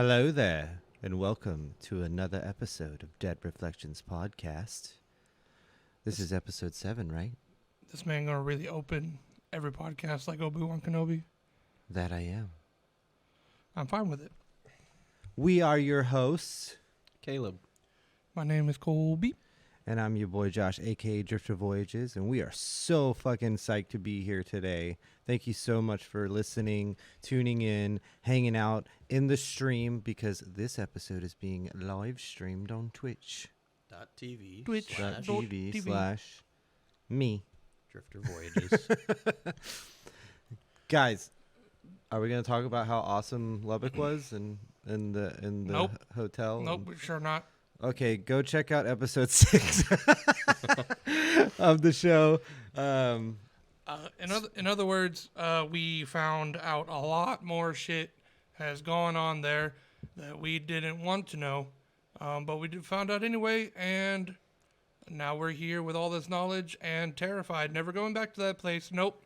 Hello there, and welcome to another episode of Dead Reflections Podcast. This is episode 7, right? This man gonna really open every podcast like Obi-Wan Kenobi. That I am. I'm fine with it. We are your hosts, Caleb. My name is Kolby. and I'm your boy Josh, aka Drifter Voyages, and we are so fucking psyched to be here today. Thank you so much for listening, tuning in, hanging out in the stream, because this episode is being live streamed on .tv twitch.tv/me. Drifter Voyages. Guys, are we going to talk about how awesome Lubbock was in the Nope. hotel? Nope, we're sure not. Okay, go check out episode 6 of the show. In other words, we found out a lot more shit has gone on there that we didn't want to know, but we found out anyway, and now we're here with all this knowledge and terrified. Never going back to that place. Nope.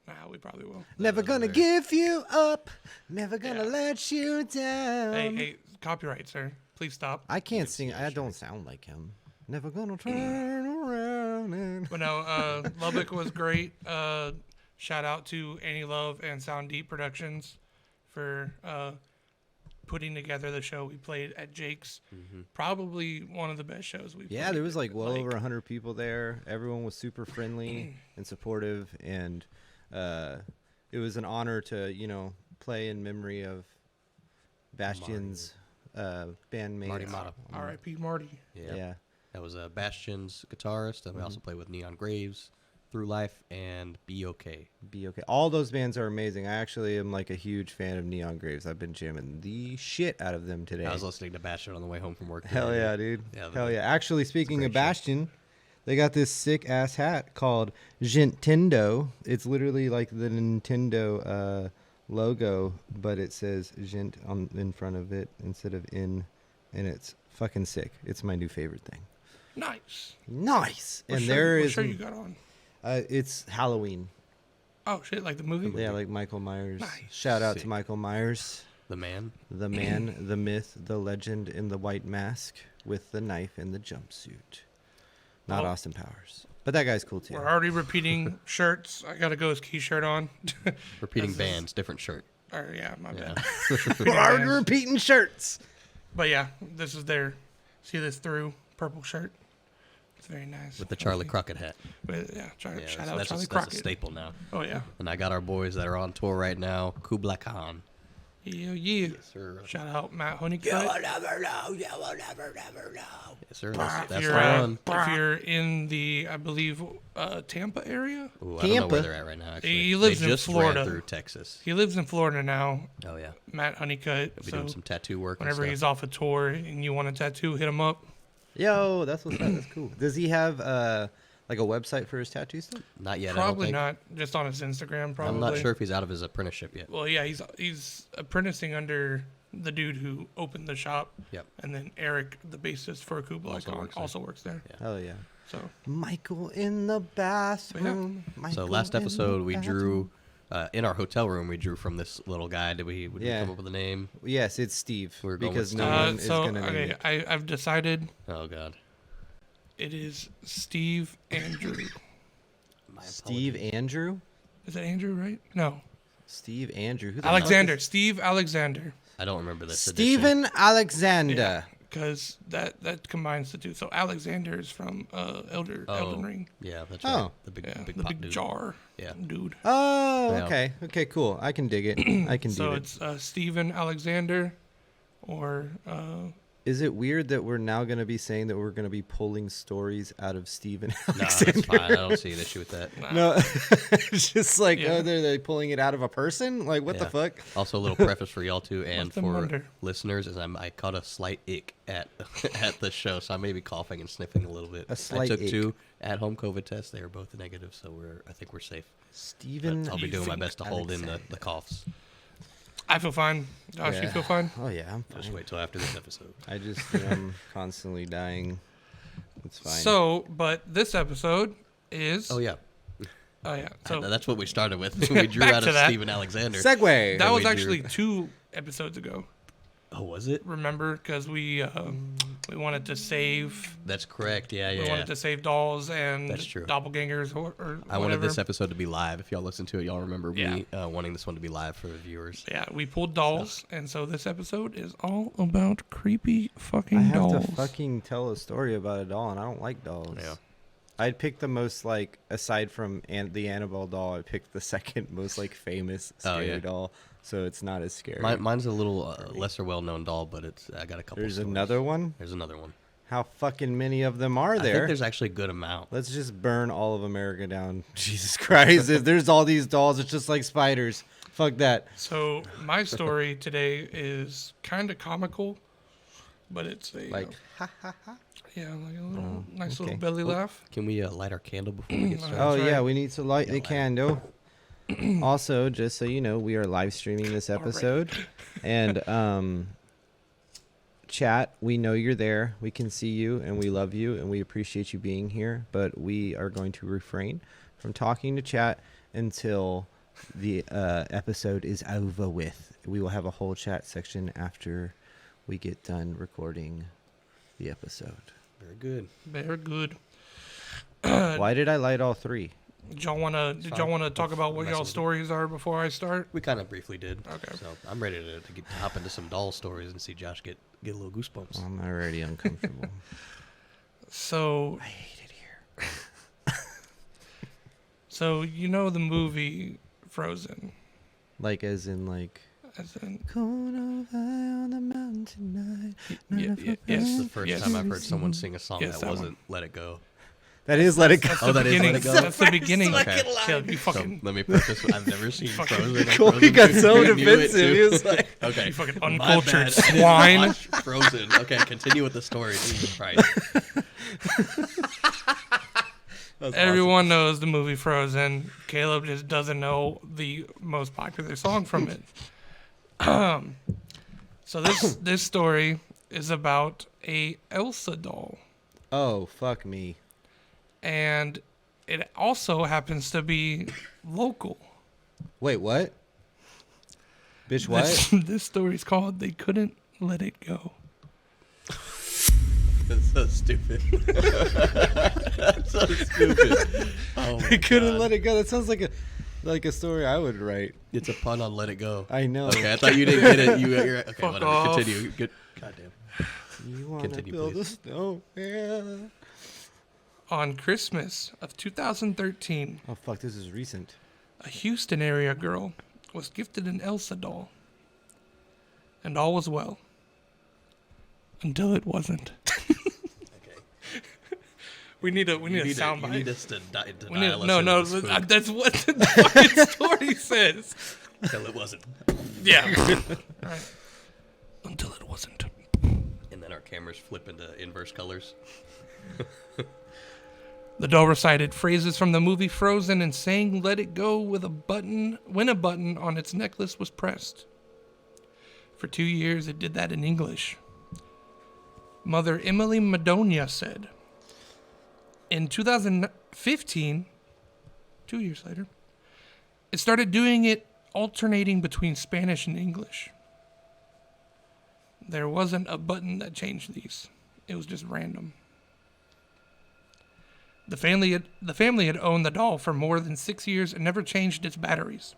Nah, we probably will. Never gonna give you up. Never gonna let you down. Hey, copyright, sir. Please stop. I can't sing. I don't sound like him. Never gonna turn around. But no, Lubbock was great. Shout out to Annie Love and Sound Deep Productions for putting together the show we played at Jake's. Mm-hmm. Probably one of the best shows we've Yeah, played. there was like well over 100 people there. Everyone was super friendly and supportive, and it was an honor to, play in memory of Bastion's bandmate. Marty Mata. R.I.P. Marty. Yeah. That was Bastion's guitarist, and we also played with Neon Graves, Through Life, and Be Okay. Be Okay. All those bands are amazing. I actually am like a huge fan of Neon Graves. I've been jamming the shit out of them today. I was listening to Bastion on the way home from work. Hell yeah, dude. Yeah, Hell yeah. Actually, speaking of great shit. Bastion, they got this sick ass hat called Gentendo. It's literally like the Nintendo logo, but it says Gent in front of it instead of in, and it's fucking sick. It's my new favorite thing. Nice. Nice. What And shirt- there what is shirt you got on? It's Halloween. Oh shit, like the movie? Yeah, like Michael Myers. Nice. Shout out Sick. to Michael Myers, The man. the man, the myth, the legend in the white mask with the knife and the jumpsuit. Not Well, Austin Powers. But that guy's cool too. We're already repeating shirts. I got a Ghost Key shirt on. Repeating This is- bands, different shirt. Or, yeah, my Yeah. bad. We're already repeating shirts. But yeah, this is their, see this through purple shirt. It's very nice. With the Charlie Crockett hat. But, yeah, shout out That's Charlie that's a Crockett. staple now. Oh yeah. And I got our boys that are on tour right now, Kublai Khan. Yeah. Yes, sir. Shout out Matt Honeycutt. You will never know. You will never know. Yes, sir. If That's the you're, one. if you're in the, I believe, Tampa area. Ooh, I don't know Tampa. where they're at right now, actually. He lives they in just Florida. ran through Texas. He lives in Florida now, Oh, yeah. Matt Honeycutt. We'll be So doing some tattoo work whenever and he's stuff. off a tour and you want a tattoo, hit him up. Yo, that's what's up. That's cool. Does he have like a website for his tattoo stuff? Not yet, Probably I don't think. not. Just on his Instagram, probably. I'm not sure if he's out of his apprenticeship yet. Well, yeah, he's apprenticing under the dude who opened the shop. Yep. And then Eric, the bassist for Kublai Also Khan, works there. also works there. Yeah. Hell yeah. So Michael in the bathroom. So Michael last in episode the we bathroom. drew, in our hotel room, we drew from this little guy. Did we Yeah. come up with a name? Yes, it's Steve. We're going because with no Steve. one is so gonna name okay, it. I've decided Oh, God. it is Steve Andrew. My Steve apologies. Andrew. Is that Andrew, right? No. Steve Andrew. Who the fuck Alexander. is- Steve Alexander. I don't remember this Steven Alexander. Because that combines the two. So Alexander is from Elden Ring. Yeah, that's Oh. right. The big, Yeah, big the pot big dude. jar Yeah. dude. Oh, Yeah. okay. Okay, cool. I can dig it. I can So dig it. it's Steven Alexander or Is it weird that we're now going to be saying that we're going to be pulling stories out of Steven No, Alexander? that's fine. I don't see an issue with that. No, it's just like, Yeah. oh, they're pulling it out of a person? Like, what the Yeah. fuck? Also, a little preface for y'all too, and Let them for wonder. listeners, is I caught a slight ick at at the show, so I may be coughing and sniffing a little bit. A slight I took ick. 2 at-home COVID tests; they were both negative, so I think we're safe. Steven. But I'll be You doing my think best to hold in the Alexander. coughs. I feel fine. Josh, you Yeah. feel fine? Oh, yeah, I'm Just fine. wait till after this episode. I just am constantly dying. It's fine. So, but this episode is. Oh yeah, Oh yeah. So that's what we started with. We drew Back out to of that. Stephen Alexander. Segue. that was we actually drew- two episodes ago. Oh, was it? Remember? Because we wanted to save. That's correct. Yeah, We yeah. wanted to save dolls and That's true. doppelgangers or I wanted whatever. this episode to be live. If y'all listen to it, y'all remember Yeah. me wanting this one to be live for the viewers. Yeah, we pulled dolls, and so this episode is all about creepy fucking I have dolls. to fucking tell a story about a doll, and I don't like dolls. Yeah. I'd pick the most, like, aside from the Annabelle doll, I picked the second most, like, famous scary doll, so it's not as scary. Mine's a little lesser well-known doll, but I got a couple. There's stories. another one? There's another one. How fucking many of them are I there? think there's actually a good amount. Let's just burn all of America down. Jesus Christ. If there's all these dolls, it's just like spiders. Fuck that. So my story today is kind of comical, but it's a Like, yeah, like a little nice okay. little belly laugh. Can we light our candle before we get started? oh, That's yeah, right. we need to light Yeah, the light it. candle. Also, just so you know, we are live streaming this episode. And, chat, we know you're there. We can see you, and we love you, and we appreciate you being here. But we are going to refrain from talking to chat until the episode is over with. We will have a whole chat section after we get done recording the episode. Very good. Very good. Why did I light all three? Did y'all wanna talk about what Messing y'all with stories are before I start? We kind of briefly did. Okay. So I'm ready to hop into some doll stories and see Josh get a little goosebumps. I'm already uncomfortable. So I hate it here. so you know the movie Frozen, Like, as in, like, as in going over high on the mountain tonight. yeah, It's the yes, first yes. time I've heard someone sing a song Yes, that that wasn't one. "Let It Go." That is Let It Go. That's Oh, the that is Let beginning. It Go? That's the beginning. Okay. Caleb, you So fucking let me preface. I've never seen fucking- Frozen. Colby got so You knew it defensive. too. He was like, Okay. you fucking My uncultured bad. I didn't swine. watch Frozen. Okay, continue with the story. Jesus Christ. Everyone knows the movie Frozen. Caleb just doesn't know the most popular song from it. So this story is about a Elsa doll, oh, fuck me. and it also happens to be local. Wait, what? Bitch, what? This story's called "They Couldn't Let It Go." That's so stupid. That's so stupid. Oh my They couldn't God. let it go. That sounds like a story I would write. It's a pun on "Let It Go." I know. Okay, I thought you didn't get it. You're okay. Fuck Whatever. off. Continue. Good. Goddamn. You want to Continue, build please. a snowman? On Christmas of 2013, Oh, fuck, this is recent. a Houston area girl was gifted an Elsa doll, and all was well. Until it wasn't. Okay. We need a You need soundbite. us to We need, dial us no, into no, the spook that's what the fucking story says. until it wasn't. Yeah. All right. Until it wasn't. And then our cameras flip into inverse colors. The doll recited phrases from the movie Frozen and sang "Let It Go" with a button when a button on its necklace was pressed. For 2 years, it did that in English. Mother Emily Madonia said, in 2015, 2 years later, it started doing it alternating between Spanish and English. There wasn't a button that changed these. It was just random. The family had owned the doll for more than 6 years and never changed its batteries.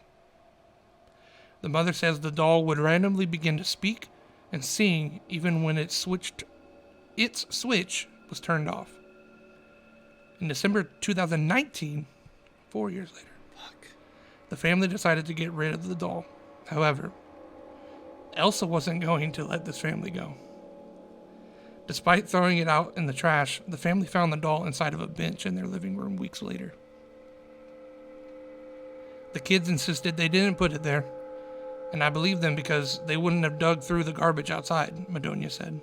The mother says the doll would randomly begin to speak and sing even when its switch was turned off. In December 2019, 4 years later, the family decided to get rid of the doll. However, Elsa wasn't going to let this family go. Despite throwing it out in the trash, the family found the doll inside of a bench in their living room weeks later. The kids insisted they didn't put it there, and I believe them because they wouldn't have dug through the garbage outside, Madonia said.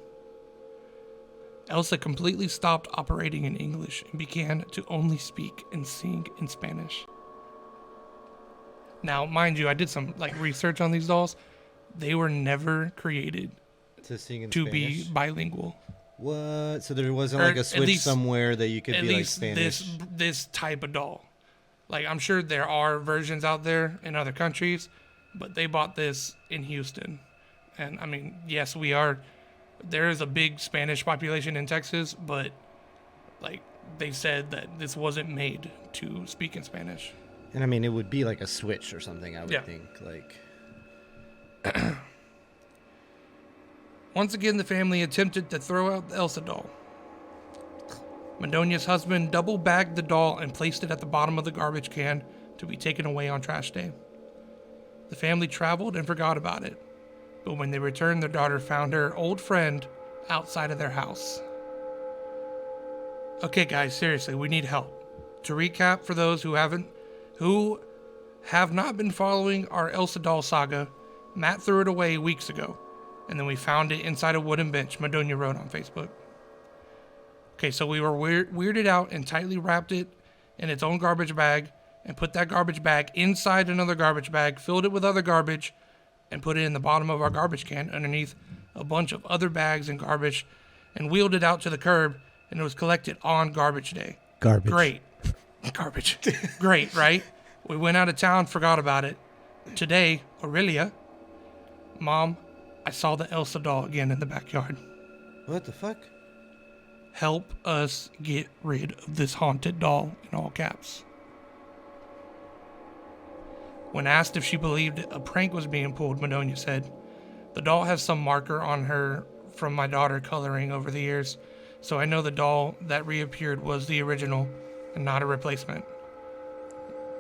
Elsa completely stopped operating in English and began to only speak and sing in Spanish. Now, mind you, I did some research on these dolls. They were never created To sing in to Spanish? be bilingual. What? So there wasn't Or like a at switch least- somewhere that you could At be like least Spanish? this type of doll. I'm sure there are versions out there in other countries, but they bought this in Houston. And I mean, yes, we are. There is a big Spanish population in Texas, but like they said that this wasn't made to speak in Spanish. And I mean, it would be like a switch or something, I would Yeah. think. Like, Once again, the family attempted to throw out the Elsa doll. Madonia's husband double-bagged the doll and placed it at the bottom of the garbage can to be taken away on trash day. The family traveled and forgot about it, but when they returned, their daughter found her old friend outside of their house. Okay, guys, seriously, we need help. To recap, for those who have not been following our Elsa doll saga, Matt threw it away weeks ago, and then we found it inside a wooden bench, Madonia wrote on Facebook. Okay, so we were weirded out and tightly wrapped it in its own garbage bag and put that garbage bag inside another garbage bag, filled it with other garbage, and put it in the bottom of our garbage can underneath a bunch of other bags and garbage and wheeled it out to the curb, and it was collected on garbage day. garbage. Great. Garbage. Great, right? We went out of town, forgot about it. Today, Aurelia, Mom, I saw the Elsa doll again in the backyard. What the fuck? Help us get rid of this haunted doll, in all caps. When asked if she believed a prank was being pulled, Madonia said, "The doll has some marker on her from my daughter coloring over the years, so I know the doll that reappeared was the original and not a replacement.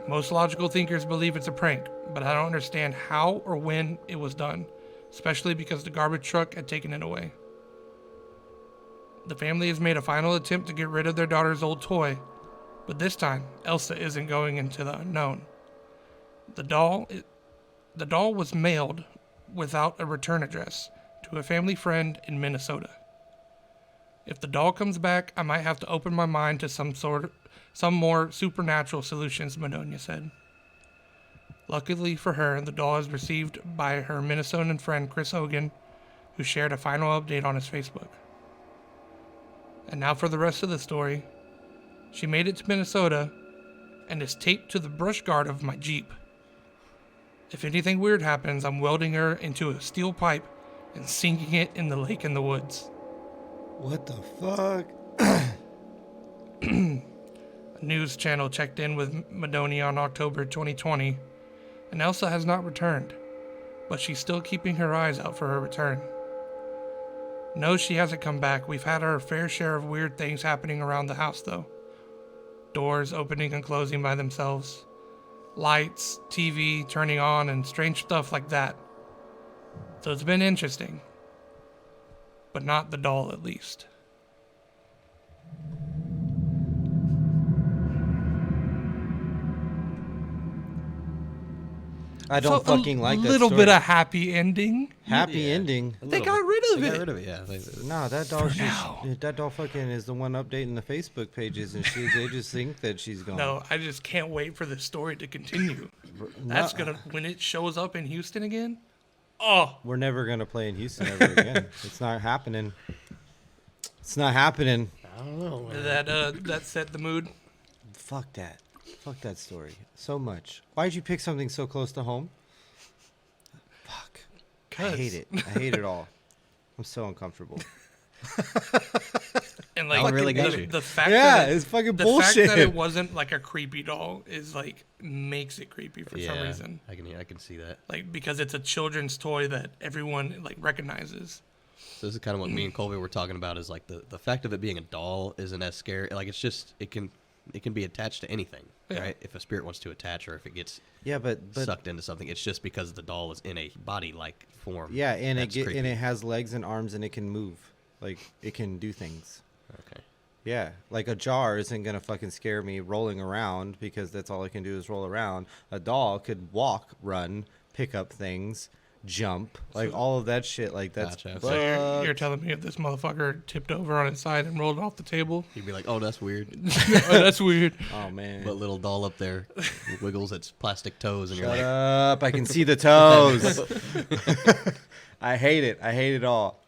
Most logical thinkers believe it's a prank, but I don't understand how or when it was done, especially because the garbage truck had taken it away." The family has made a final attempt to get rid of their daughter's old toy, but this time, Elsa isn't going into the unknown. The doll was mailed without a return address to a family friend in Minnesota. If the doll comes back, I might have to open my mind to some more supernatural solutions, Madonia said. Luckily for her, the doll is received by her Minnesotan friend Chris Hogan, who shared a final update on his Facebook. And now for the rest of the story. She made it to Minnesota and is taped to the brush guard of my Jeep. If anything weird happens, I'm welding her into a steel pipe and sinking it in the lake in the woods. What the fuck? A news channel checked in with Madonia on October 2020, and Elsa has not returned, but she's still keeping her eyes out for her return. No, she hasn't come back. We've had our fair share of weird things happening around the house, though. Doors opening and closing by themselves. Lights, TV turning on, and strange stuff like that. So it's been interesting. But not the doll, at least. I don't fucking like that A little story. bit of happy ending. Happy Yeah. ending. They got rid of They it. got rid of it, yeah. No, that doll now. that doll fucking is the one updating the Facebook pages, and they just think that she's gone. No, I just can't wait for the story to continue. That's gonna, when it shows up in Houston again. Oh, We're never gonna play in Houston ever again. It's not happening. It's not happening. I don't know, man. that set the mood. Fuck that. Fuck that story. So much. Why'd you pick something so close to home? Fuck. I hate it. I hate it all. I'm so uncomfortable. And like That one really got the, you. the fact Yeah, that it's fucking the bullshit. fact that it wasn't like a creepy doll is like makes it creepy for some reason. I can see that. Like because it's a children's toy that everyone like recognizes. So this is kind of what me and Colby were talking about is like the fact of it being a doll isn't as scary. Like it's just it can be attached to anything, Yeah. right? If a spirit wants to attach or if it gets Yeah, but sucked into something, it's just because the doll is in a body-like form. yeah, and That's and creepy. it has legs and arms and it can move. Like it can do things. Okay. Yeah, like a jar isn't gonna fucking scare me rolling around because that's all it can do is roll around. A doll could walk, run, pick up things, jump, like all of that shit. Like that's Gotcha. So you're telling me if this motherfucker tipped over on its side and rolled off the table, You'd be like, oh, that's weird. oh, that's weird. oh man. But little doll up there wiggles its plastic toes, and you're Shut like, up! I can see the toes. I hate it. I hate it all.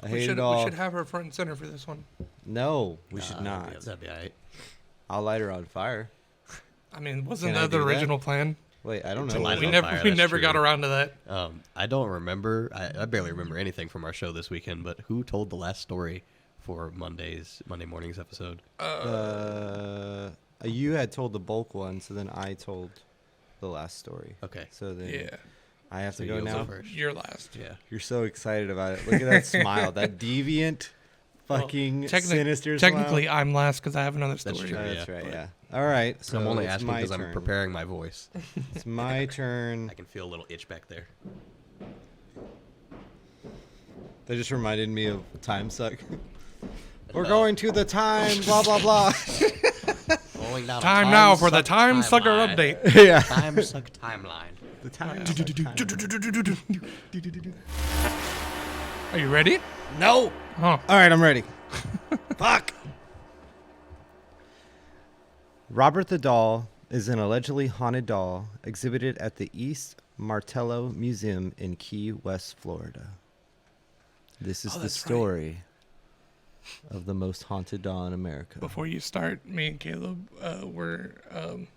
I hate it all. We should have her front and center for this one. No, we should "Nah, not. That'd be all right. I'll light her on fire. I mean, wasn't Can I that the do that? original plan? Wait, I don't To know. light We it on never fire, we that's never got true. around to that. I don't remember. I barely remember anything from our show this weekend. But who told the last story for Monday morning's episode? You had told the bulk one, so then I told the last story. Okay. So then Yeah, I have So to go you'll go now. first. you're last. Yeah. You're so excited about it. Look at that smile. That deviant, fucking sinister Technically, smile. I'm last because I have another story. That's true. That's yeah, right, but- yeah. All right, so I'm only it's asking my because I'm turn. preparing my voice. It's my turn. I can feel a little itch back there. That just reminded me of Time Suck. We're going to the time, blah, blah, blah. Going down a Time now for the suck Time Sucker timeline. update. Yeah. Time suck timeline. The time. Are you ready? No. Oh, All right, I'm ready. Fuck. Robert the Doll is an allegedly haunted doll exhibited at the East Martello Museum in Key West, Florida. This is the that's right. story of the most haunted doll in America. before you start, me and Caleb were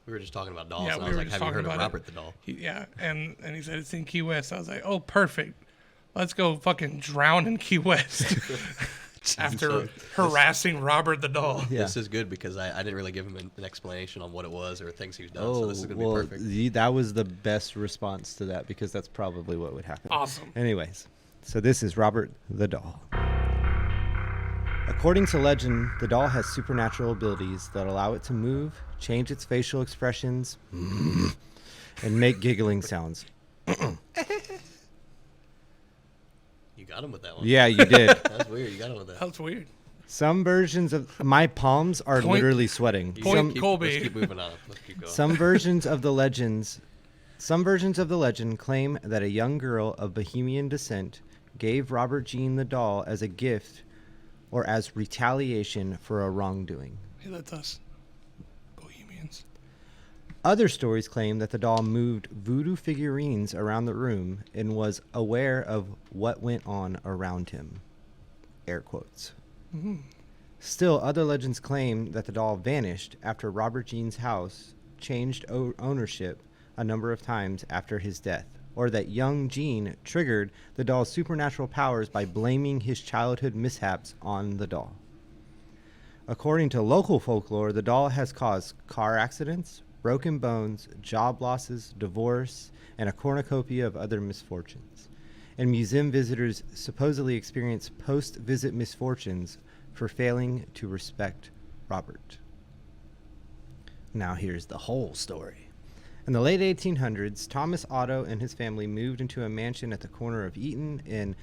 We were just talking about dolls, Yeah, and I we was were like, just "Have you talking heard of about it. Robert the doll?" yeah, and he said it's in Key West. I was like, oh, perfect. Let's go fucking drown in Key West after harassing Robert the doll. Yeah. This is good because I didn't really give him an explanation on what it was or things he's done, Oh, so this is going to well, be perfect. that was the best response to that because that's probably what would happen. Awesome. Anyways, so this is Robert the Doll. According to legend, the doll has supernatural abilities that allow it to move, change its facial expressions, and make giggling sounds. You got him with that one. Yeah, you did. That's weird. You got him with that. That's weird. Some versions of my palms are Point- literally sweating. You Point keep- Kolby. Let's keep moving on. Let's keep going. Some versions of the legend claim that a young girl of Bohemian descent gave Robert Jean the doll as a gift or as retaliation for a wrongdoing. Hey, that's us. Bohemians. Other stories claim that the doll moved voodoo figurines around the room and was aware of what went on around him. Air quotes. Still, other legends claim that the doll vanished after Robert Jean's house changed ownership a number of times after his death, or that young Jean triggered the doll's supernatural powers by blaming his childhood mishaps on the doll. According to local folklore, the doll has caused car accidents, broken bones, job losses, divorce, and a cornucopia of other misfortunes. And museum visitors supposedly experience post-visit misfortunes for failing to respect Robert. Now here's the whole story. In the late 1800s, Thomas Otto and his family moved into a mansion at the corner of Eaton and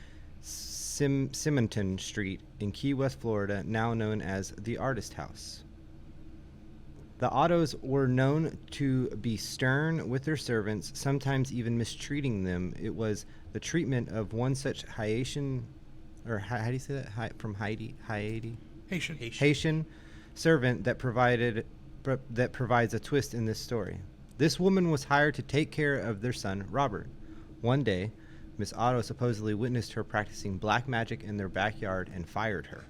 Simonton Street in Key West, Florida, now known as the Artist House. The Ottos were known to be stern with their servants, sometimes even mistreating them. It was the treatment of one such Haitian, or how do you say that? From Haiti? Haitian servant that provides a twist in this story. This woman was hired to take care of their son, Robert. One day, Miss Otto supposedly witnessed her practicing black magic in their backyard and fired her.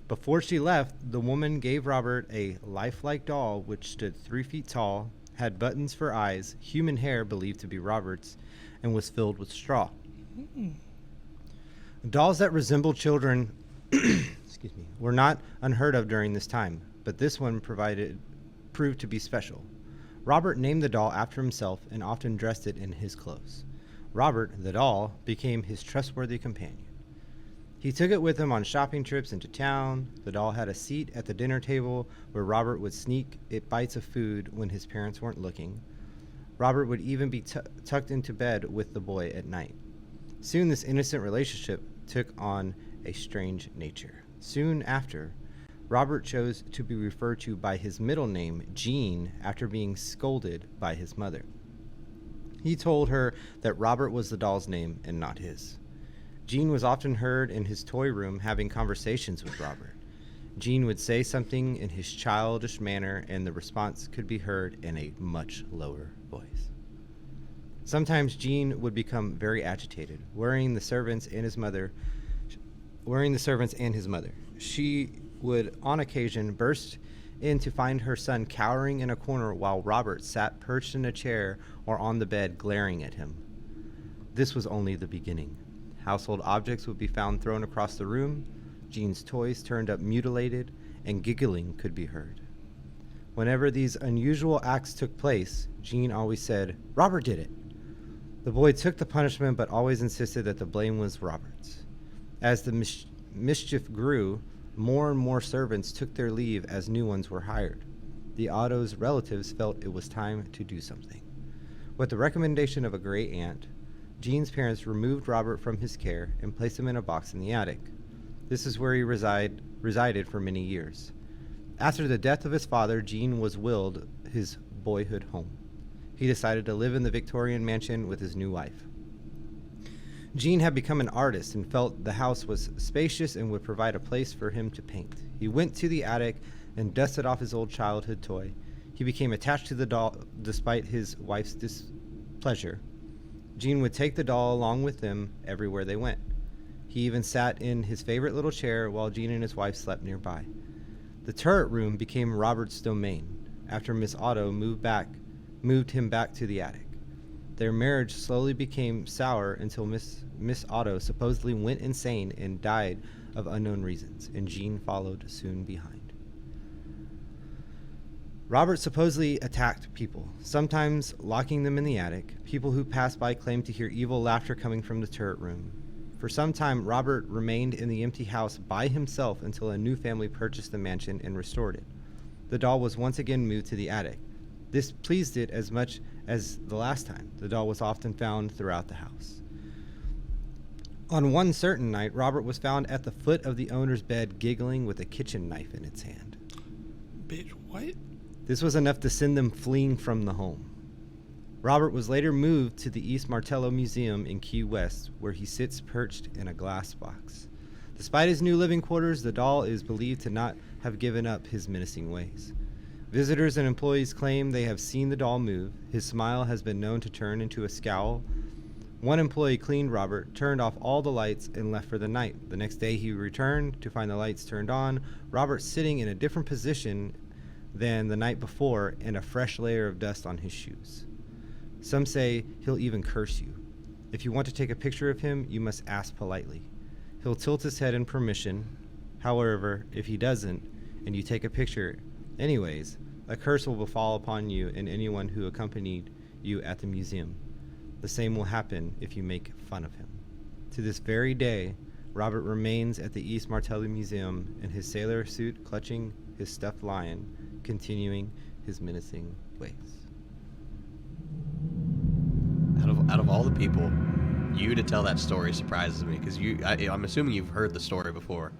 Before she left, the woman gave Robert a lifelike doll which stood 3 feet tall, had buttons for eyes, human hair believed to be Robert's, and was filled with straw. Dolls that resembled children excuse me, were not unheard of during this time, but this one proved to be special. Robert named the doll after himself and often dressed it in his clothes. Robert, the doll, became his trustworthy companion. He took it with him on shopping trips into town. The doll had a seat at the dinner table where Robert would sneak it bites of food when his parents weren't looking. Robert would even be tucked into bed with the boy at night. Soon this innocent relationship took on a strange nature. Soon after, Robert chose to be referred to by his middle name, Jean, after being scolded by his mother. He told her that Robert was the doll's name and not his. Jean was often heard in his toy room having conversations with Robert. Jean would say something in his childish manner, and the response could be heard in a much lower voice. Sometimes Jean would become very agitated, worrying the servants and his mother. She would, on occasion, burst in to find her son cowering in a corner while Robert sat perched in a chair or on the bed glaring at him. This was only the beginning. Household objects would be found thrown across the room, Jean's toys turned up mutilated, and giggling could be heard. Whenever these unusual acts took place, Jean always said, "Robert did it." The boy took the punishment but always insisted that the blame was Robert's. As the mischief grew, more and more servants took their leave as new ones were hired. The Otto's relatives felt it was time to do something. With the recommendation of a great aunt, Jean's parents removed Robert from his care and placed him in a box in the attic. This is where he resided for many years. After the death of his father, Jean was willed his boyhood home. He decided to live in the Victorian mansion with his new wife. Jean had become an artist and felt the house was spacious and would provide a place for him to paint. He went to the attic and dusted off his old childhood toy. He became attached to the doll despite his wife's displeasure. Jean would take the doll along with them everywhere they went. He even sat in his favorite little chair while Jean and his wife slept nearby. The turret room became Robert's domain after Miss Otto moved him back to the attic. Their marriage slowly became sour until Miss Otto supposedly went insane and died of unknown reasons, and Jean followed soon behind. Robert supposedly attacked people, sometimes locking them in the attic. People who passed by claimed to hear evil laughter coming from the turret room. For some time, Robert remained in the empty house by himself until a new family purchased the mansion and restored it. The doll was once again moved to the attic. This pleased it as much as the last time. The doll was often found throughout the house. On one certain night, Robert was found at the foot of the owner's bed giggling with a kitchen knife in its hand. Bitch, what? This was enough to send them fleeing from the home. Robert was later moved to the East Martello Museum in Key West, where he sits perched in a glass box. Despite his new living quarters, the doll is believed to not have given up his menacing ways. Visitors and employees claim they have seen the doll move. His smile has been known to turn into a scowl. One employee cleaned Robert, turned off all the lights, and left for the night. The next day he returned to find the lights turned on, Robert sitting in a different position than the night before, and a fresh layer of dust on his shoes. Some say he'll even curse you. If you want to take a picture of him, you must ask politely. He'll tilt his head in permission. However, if he doesn't, and you take a picture anyways, a curse will befall upon you and anyone who accompanied you at the museum. The same will happen if you make fun of him. To this very day, Robert remains at the East Martello Museum in his sailor suit, clutching his stuffed lion, continuing his menacing ways. Out of all the people, you to tell that story surprises me because I'm assuming you've heard the story before.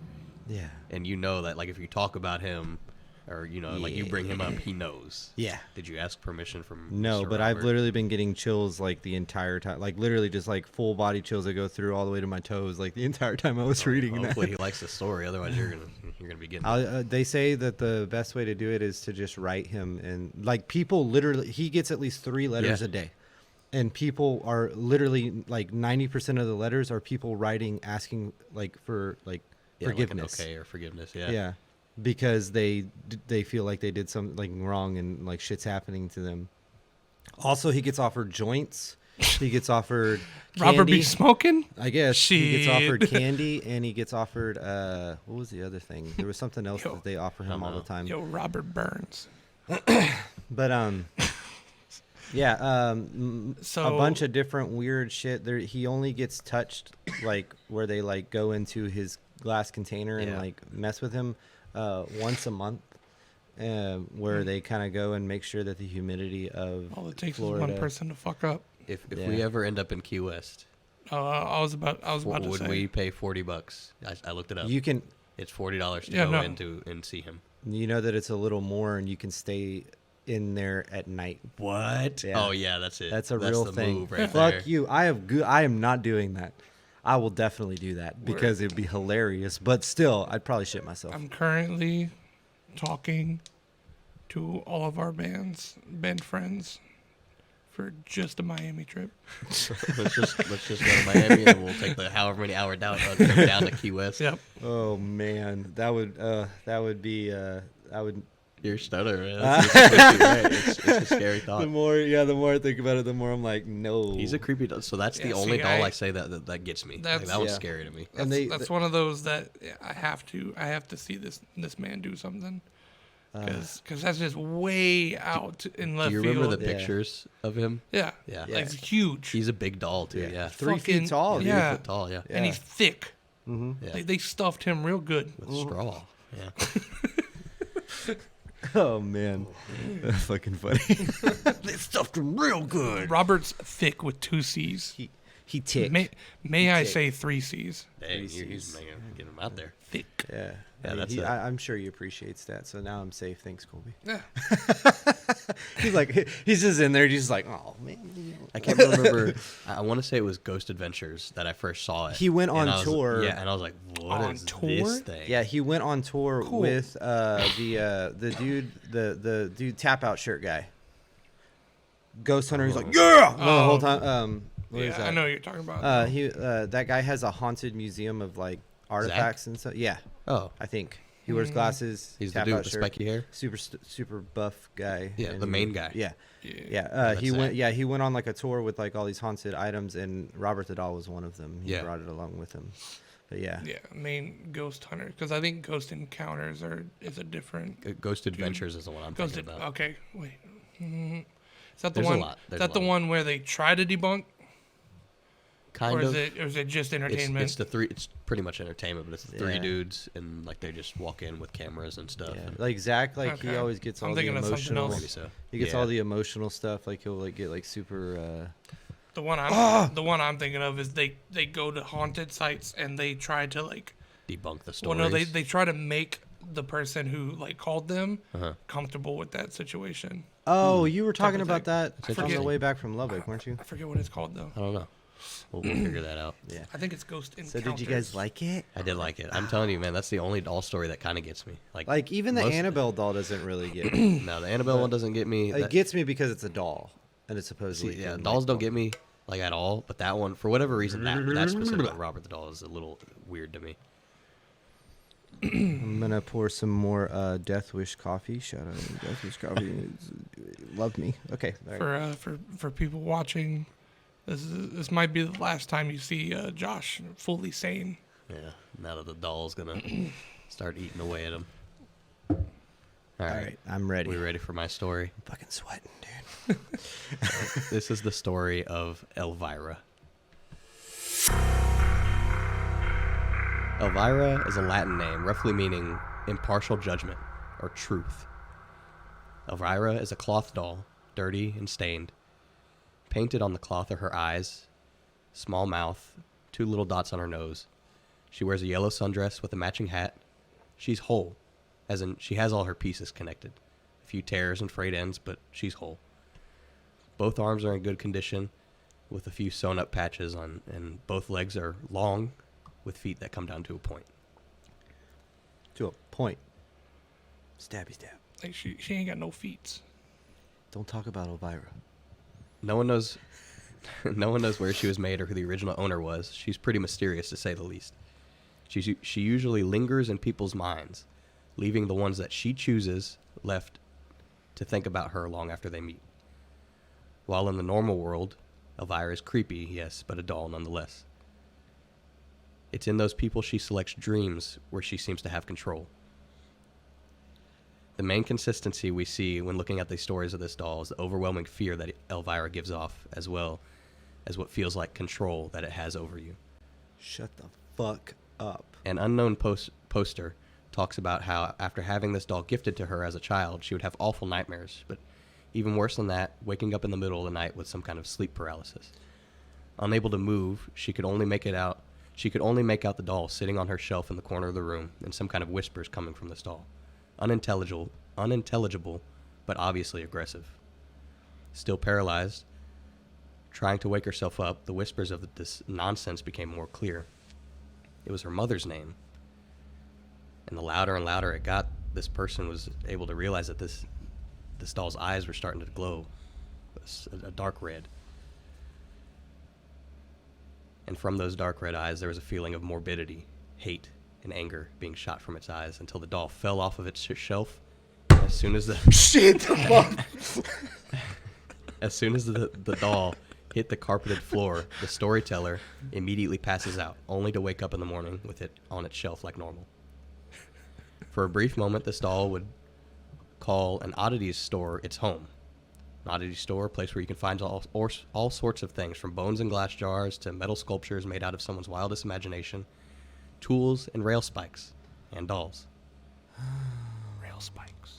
Yeah. And you know that, like, if you talk about him, or like you bring him up, he knows. Yeah. Did you ask permission from? No, Mr. but I've Robert? literally been getting chills like the entire time, like literally just like full body chills that go through all the way to my toes, like the entire time I was reading that. Hopefully he likes the story. Otherwise, you're gonna be getting. They say that the best way to do it is to just write him, and like people literally, he gets at least 3 letters a day, and people are literally like 90% of the letters are people writing asking like for like forgiveness, like an okay or forgiveness. Yeah. Yeah, because they feel like they did something wrong and like shit's happening to them. Also, he gets offered joints. He gets offered candy. Robert be smoking? I guess he gets Shit. offered candy, and he gets offered what was the other thing? There was something else that they offer him all the time. Yo, Robert Burns. But yeah, So a bunch of different weird shit. There, he only gets touched like where they like go into his glass container and like mess with him once a month. Where they kind of go and make sure that the humidity of all it takes Florida, is one person to fuck up. If we ever end up in Key West, I was about to would say. we pay $40? I looked it up. you can, It's $40 to go into and see him. you know that it's a little more, and you can stay in there at night. What? Yeah. Oh yeah, that's it. That's a real the thing. Move right Fuck there. you. I am not doing that. I will definitely do that because it'd be hilarious. But still, I'd probably shit myself. I'm currently talking to all of our band friends for just a Miami trip. let's just go to Miami and we'll take the however many hour down to Key West. Yep. Oh man, that would be I would You're stutter, man. It's a scary thought. The more I think about it, the more I'm like, no. He's a creepy doll. So that's the only doll I say that gets me. Like, that one's scary to me. That's one of those that I have to see this man do something. Because that's just way out in left Do you field. remember the pictures of him? Yeah. Yeah. Like, he's huge. He's a big doll, too, yeah. 3 feet tall, dude. 3 foot tall, yeah. And he's thick. Mm-hmm. Yeah. They stuffed him real good. With straw, yeah. Oh, man. That's fucking funny. They stuffed him real good. Robert's thick with 2 C's. He ticked. May I say 3 C's? Dang, he's getting him out there. Thick. Yeah. Yeah, I mean, that's I'm sure he appreciates that. So now I'm safe. Thanks, Kolby. Yeah. He's just in there. He's just like, oh, man. I can't remember. I want to say it was Ghost Adventures that I first saw it. He went on and tour. Yeah, and I was like, what is this thing? Yeah, he went on tour with the dude tap out shirt guy. Ghost Hunter. He's like, yeah, the whole time. What is that? I know what you're talking about. That guy has a haunted museum of like artifacts and stuff. Yeah. Oh, I think he wears glasses. he's the tap dude out with the shirt, spiky hair. super buff guy. Yeah, and the main guy. Yeah. Yeah. He went. Yeah, he went on like a tour with like all these haunted items, and Robert the Doll was one of them. He brought it along with him. But yeah. Yeah, main Ghost Hunter, because I think Ghost Encounters is a different. Ghost Adventures is the one I'm thinking about. Okay, wait. Is that the There's one? a lot. Is that the one where they try to debunk? Kind of. Or is it just entertainment? It's the three. It's pretty much entertainment, but it's the 3 dudes, and like they just walk in with cameras and stuff. Yeah. And Like Zach, like Okay. he always gets I'm all the thinking of something emotional. else. maybe so. He gets Yeah. all the emotional stuff. Like he'll like get like super. The one I'm thinking of is they go to haunted sites and they try to like Debunk the stories. well no they try to make the person who like called them Uh-huh. comfortable with that situation. Oh, you were talking of about that I on the forget. way back from Lubbock, weren't you? I forget what it's called though. I don't know. We'll figure that out. Yeah. I think it's Ghost So Encounters. did you guys like it? I did like it. I'm telling you, man, that's the only doll story that kind of gets me. Like even the most- Annabelle doll doesn't really get me. No, the Annabelle one doesn't get me. It gets me because it's a doll, and it's See, supposedly. yeah, can, dolls like, don't get me like at all. But that one, for whatever reason, that specific Robert the Doll is a little weird to me. I'm gonna pour some more Death Wish coffee. Shout out to Death Wish coffee. Love me. Okay. All right. For people watching, this might be the last time you see Josh fully sane. Yeah, now that the doll's gonna start eating away at him. All right, I'm ready. we ready for my story? I'm fucking sweating, dude. This is the story of Elvira. Elvira is a Latin name, roughly meaning impartial judgment or truth. Elvira is a cloth doll, dirty and stained. Painted on the cloth are her eyes, small mouth, 2 little dots on her nose. She wears a yellow sundress with a matching hat. She's whole, as in she has all her pieces connected. A few tears and frayed ends, but she's whole. Both arms are in good condition, with a few sewn up patches on, and both legs are long, with feet that come down to a point. To a point. Stabby stab. Like she ain't got no feet. Don't talk about Elvira. No one knows no one knows where she was made or who the original owner was. She's pretty mysterious, to say the least. She usually lingers in people's minds, leaving the ones that she chooses left to think about her long after they meet. While in the normal world, Elvira is creepy, yes, but a doll nonetheless. It's in those people she selects dreams where she seems to have control. The main consistency we see when looking at the stories of this doll is the overwhelming fear that Elvira gives off, as well as what feels like control that it has over you. Shut the fuck up. An unknown poster talks about how after having this doll gifted to her as a child, she would have awful nightmares, but even worse than that, waking up in the middle of the night with some kind of sleep paralysis. Unable to move, she could only make out the doll sitting on her shelf in the corner of the room, and some kind of whispers coming from this doll. Unintelligible, but obviously aggressive. Still paralyzed, trying to wake herself up, the whispers of this nonsense became more clear. It was her mother's name. And the louder and louder it got, this person was able to realize that this doll's eyes were starting to glow a dark red. And from those dark red eyes, there was a feeling of morbidity, hate, and anger being shot from its eyes until the doll fell off of its shelf As soon as the Shit. Fuck. as soon as the doll hit the carpeted floor, the storyteller immediately passes out, only to wake up in the morning with it on its shelf like normal. For a brief moment, this doll would call an oddities store its home. An oddity store, a place where you can find all sorts of things, from bones and glass jars to metal sculptures made out of someone's wildest imagination, tools and rail spikes, and dolls. Rail spikes.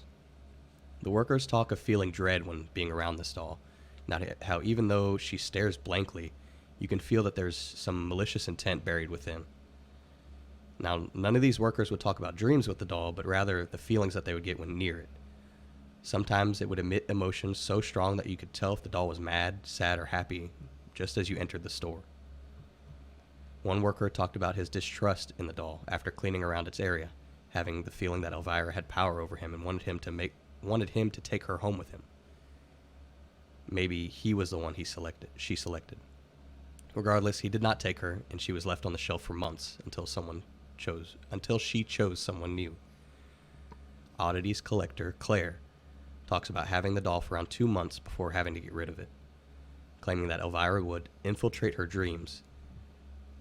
The workers talk of feeling dread when being around this doll. Not how even though she stares blankly, you can feel that there's some malicious intent buried within. Now, none of these workers would talk about dreams with the doll, but rather the feelings that they would get when near it. Sometimes it would emit emotions so strong that you could tell if the doll was mad, sad, or happy just as you entered the store. One worker talked about his distrust in the doll after cleaning around its area, having the feeling that Elvira had power over him and wanted him to take her home with him. Maybe he was the one she selected. Regardless, he did not take her, and she was left on the shelf for months until she chose someone new. Oddities collector Claire talks about having the doll for around 2 months before having to get rid of it, claiming that Elvira would infiltrate her dreams,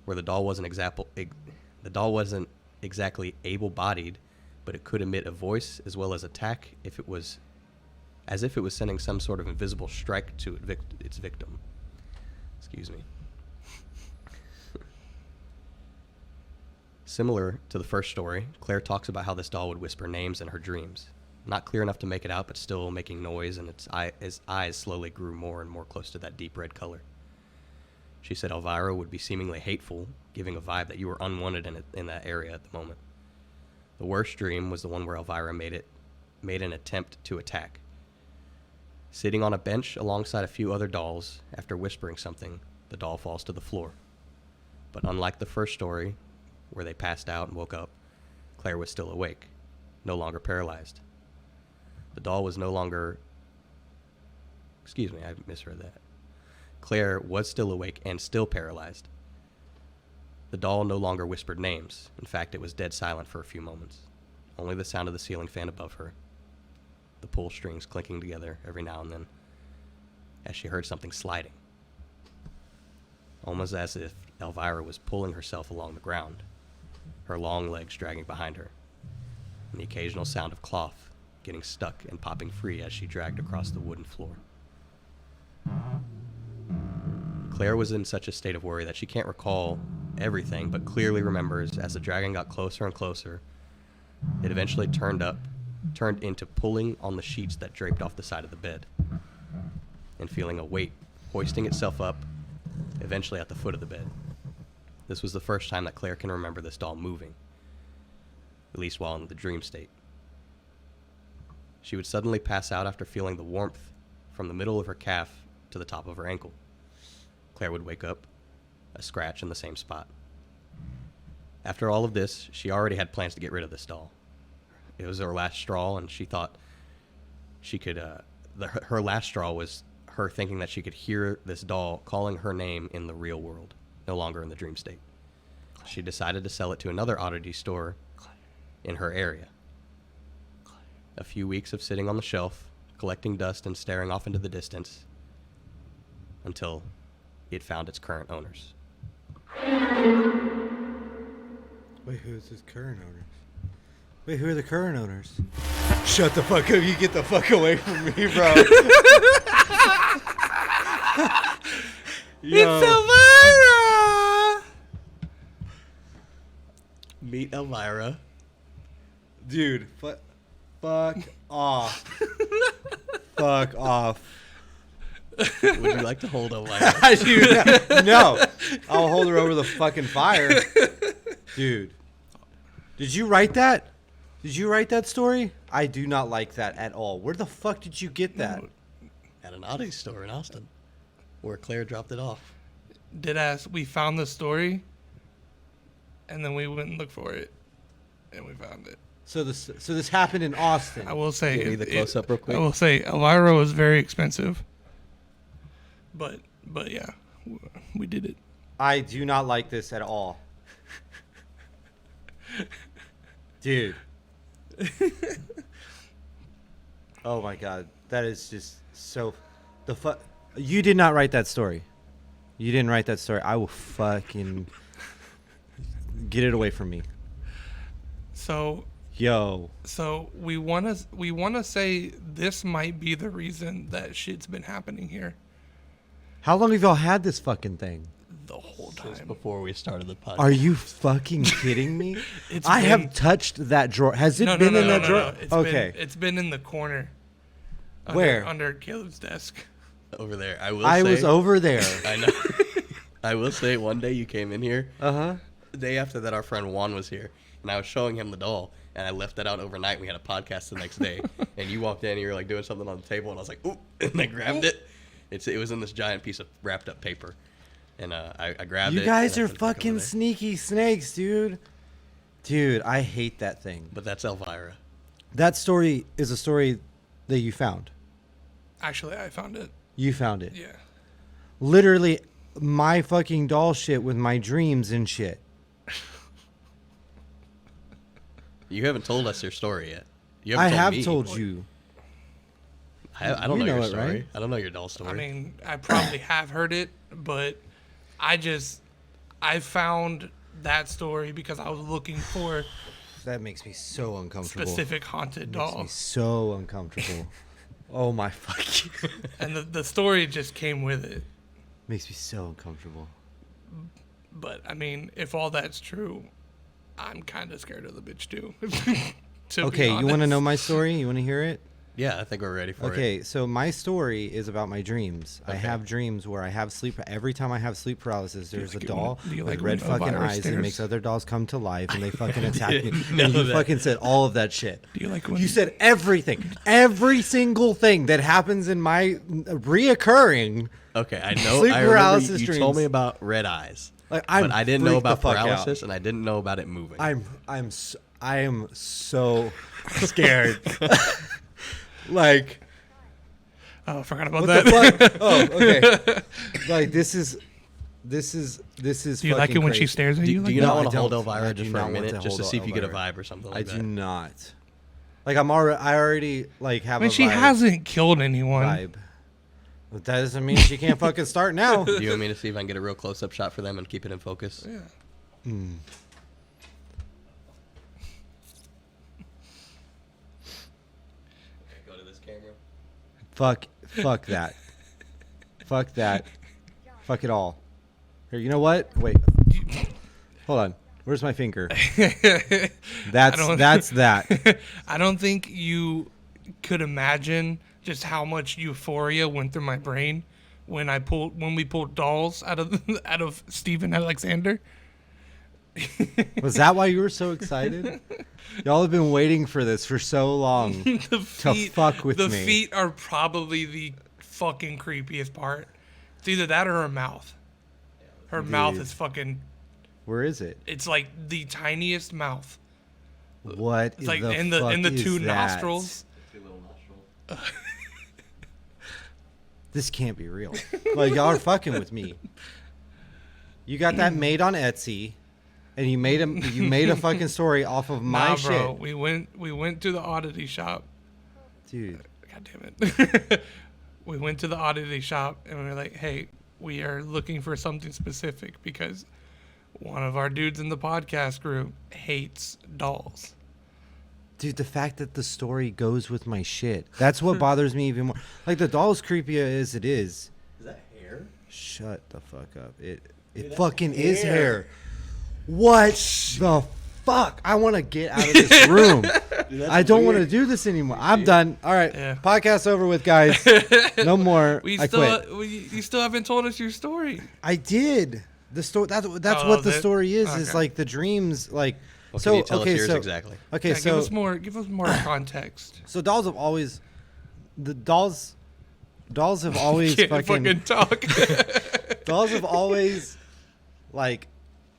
where the doll wasn't exactly able-bodied, but it could emit a voice as well as attack as if it was sending some sort of invisible strike to its victim. Excuse me. Similar to the first story, Claire talks about how this doll would whisper names in her dreams. Not clear enough to make it out, but still making noise, and its eyes slowly grew more and more close to that deep red color. She said Elvira would be seemingly hateful, giving a vibe that you were unwanted in that area at the moment. The worst dream was the one where Elvira made an attempt to attack. Sitting on a bench alongside a few other dolls, after whispering something, the doll falls to the floor. But unlike the first story, where they passed out and woke up, Claire was still awake, no longer paralyzed. The doll was no longer... Excuse me, I misread that. Claire was still awake and still paralyzed. The doll no longer whispered names. In fact, it was dead silent for a few moments. Only the sound of the ceiling fan above her, the pull strings clinking together every now and then, as she heard something sliding. Almost as if Elvira was pulling herself along the ground, her long legs dragging behind her, and the occasional sound of cloth getting stuck and popping free as she dragged across the wooden floor. Claire was in such a state of worry that she can't recall everything, but clearly remembers as the dragging got closer and closer, it eventually turned into pulling on the sheets that draped off the side of the bed, and feeling a weight hoisting itself up, eventually at the foot of the bed. This was the first time that Claire can remember this doll moving, at least while in the dream state. She would suddenly pass out after feeling the warmth from the middle of her calf to the top of her ankle. Claire would wake up, a scratch in the same spot. After all of this, she already had plans to get rid of this doll. It was her last straw, and she thought she could... her last straw was her thinking that she could hear this doll calling her name in the real world, no longer in the dream state. She decided to sell it to another oddity store in her area. A few weeks of sitting on the shelf, collecting dust and staring off into the distance, until it found its current owners. Wait, who's his current owners? Wait, who are the current owners? Shut the fuck up. You get the fuck away from me, bro. It's Elvira! Meet Elvira. Dude, fuck off. Fuck off. Would you like to hold Elvira? Dude, no. I'll hold her over the fucking fire. Dude. Did you write that? Did you write that story? I do not like that at all. Where the fuck did you get that? At an oddity store in Austin, where Claire dropped it off. Deadass, we found the story, and then we went and looked for it, and we found it. So this happened in Austin. I will say... Give me the close-up real quick. I will say, Elvira was very expensive. But yeah, we did it. I do not like this at all. Dude. Oh my god, that is just so. You did not write that story. You didn't write that story. I will fucking get it away from me. So we wanna say this might be the reason that shit's been happening here How long have y'all had this fucking thing? the whole Since time. before we started the podcast. Are you fucking kidding me? It's I been- have touched that drawer. Has it No, been no, in no, that no, drawer? no. Okay. It's been in the corner. Where? Under Caleb's desk. Over there? I Was over there. I know. I will say, one day you came in here. Uh-huh. The day after that, our friend Juan was here, and I was showing him the doll, and I left that out overnight. We had a podcast the next day, and you walked in, and you were like doing something on the table, and I was like, "Ooh!" and I grabbed it. It was in this giant piece of wrapped up paper, and I grabbed it. You guys and I are put it back over fucking there. sneaky snakes, dude. Dude, I hate that thing. But that's Elvira. That story is a story that you found. Actually, I found it. You found it. Yeah. Literally, my fucking doll shit with my dreams and shit. You haven't told us your story yet. You I haven't have me. told you. I don't You know know your it, story. right? I don't know your doll story. I mean, I probably have heard it, but I found that story because I was looking for That makes me so uncomfortable. specific haunted Makes me doll, so uncomfortable. Oh my fucking. and the story just came with it. Makes me so uncomfortable. But I mean, if all that's true, I'm kind of scared of the bitch too. to be Okay, you want to honest. know my story? You want to hear it? yeah, I think we're ready for it. Okay, so my story is about my dreams. I Okay. have dreams where I have sleep. Every time I have sleep paralysis, you there's like a it when- doll do you with like red when fucking Elvira eyes that stares? makes other dolls come to life and they fucking attack me. didn't And know you that. fucking said all of that shit. Do you like when You said everything. Every single thing that happens in my reoccurring. Okay, I know. Sleep I remember paralysis you dreams. told me about red eyes. Like, But I didn't know freaked the about fuck out. paralysis, and I didn't know about it moving. I am so scared. Like, Oh, I forgot about what that. the fuck? Oh, okay. Like this is. Do you like it when she crazy. stares at you? do like you that? not No, want I to hold don't. I Elvira do just for not a want minute, to just to hold see if you get a Elvira. vibe or something I like do that? not. Like I already like have I mean, a she vibe. hasn't killed anyone. vibe. But that doesn't mean she can't fucking start now. Do you want me to see if I can get a real close-up shot for them and keep it in focus? Yeah. Okay, go to this camera. Fuck that. Fuck that. Fuck it all. Here, you know what? Wait. Hold on. Where's my finger? That's don't- that. I don't think you could imagine just how much euphoria went through my brain when we pulled dolls out of Stephen Alexander. Was that why you were so excited? Y'all have been waiting for this for so long. The feet, fuck with the me. feet are probably the fucking creepiest part. It's either that or her mouth. Her mouth Dude. is fucking. Where is it? It's like the tiniest mouth. What It's like the in the fuck is two that? nostrils. This can't be real. Like y'all are fucking with me. You got that made on Etsy, and you made a fucking story off of my Nah, shit, bro. We went to the oddity shop. dude. God damn it. We went to the oddity shop and we were like, hey, we are looking for something specific because one of our dudes in the podcast group hates dolls. Dude, the fact that the story goes with my shit. That's what bothers me even more. Like, the doll's creepy as it is. Is that hair? Shut the fuck up. It fucking is hair. What the fuck? I want to get out of this room. I don't want to do this anymore. I'm done. All right. Yeah. Podcast over with, guys. No more. I quit. You still haven't told us your story. I did. The story. That's Oh, what that the was it? story is. Is Okay. like the dreams. Like Well, so. can you tell okay. us yours So exactly? okay. Yeah, so give us more context. so dolls have always. The dolls have always Can't fucking talk. dolls have always like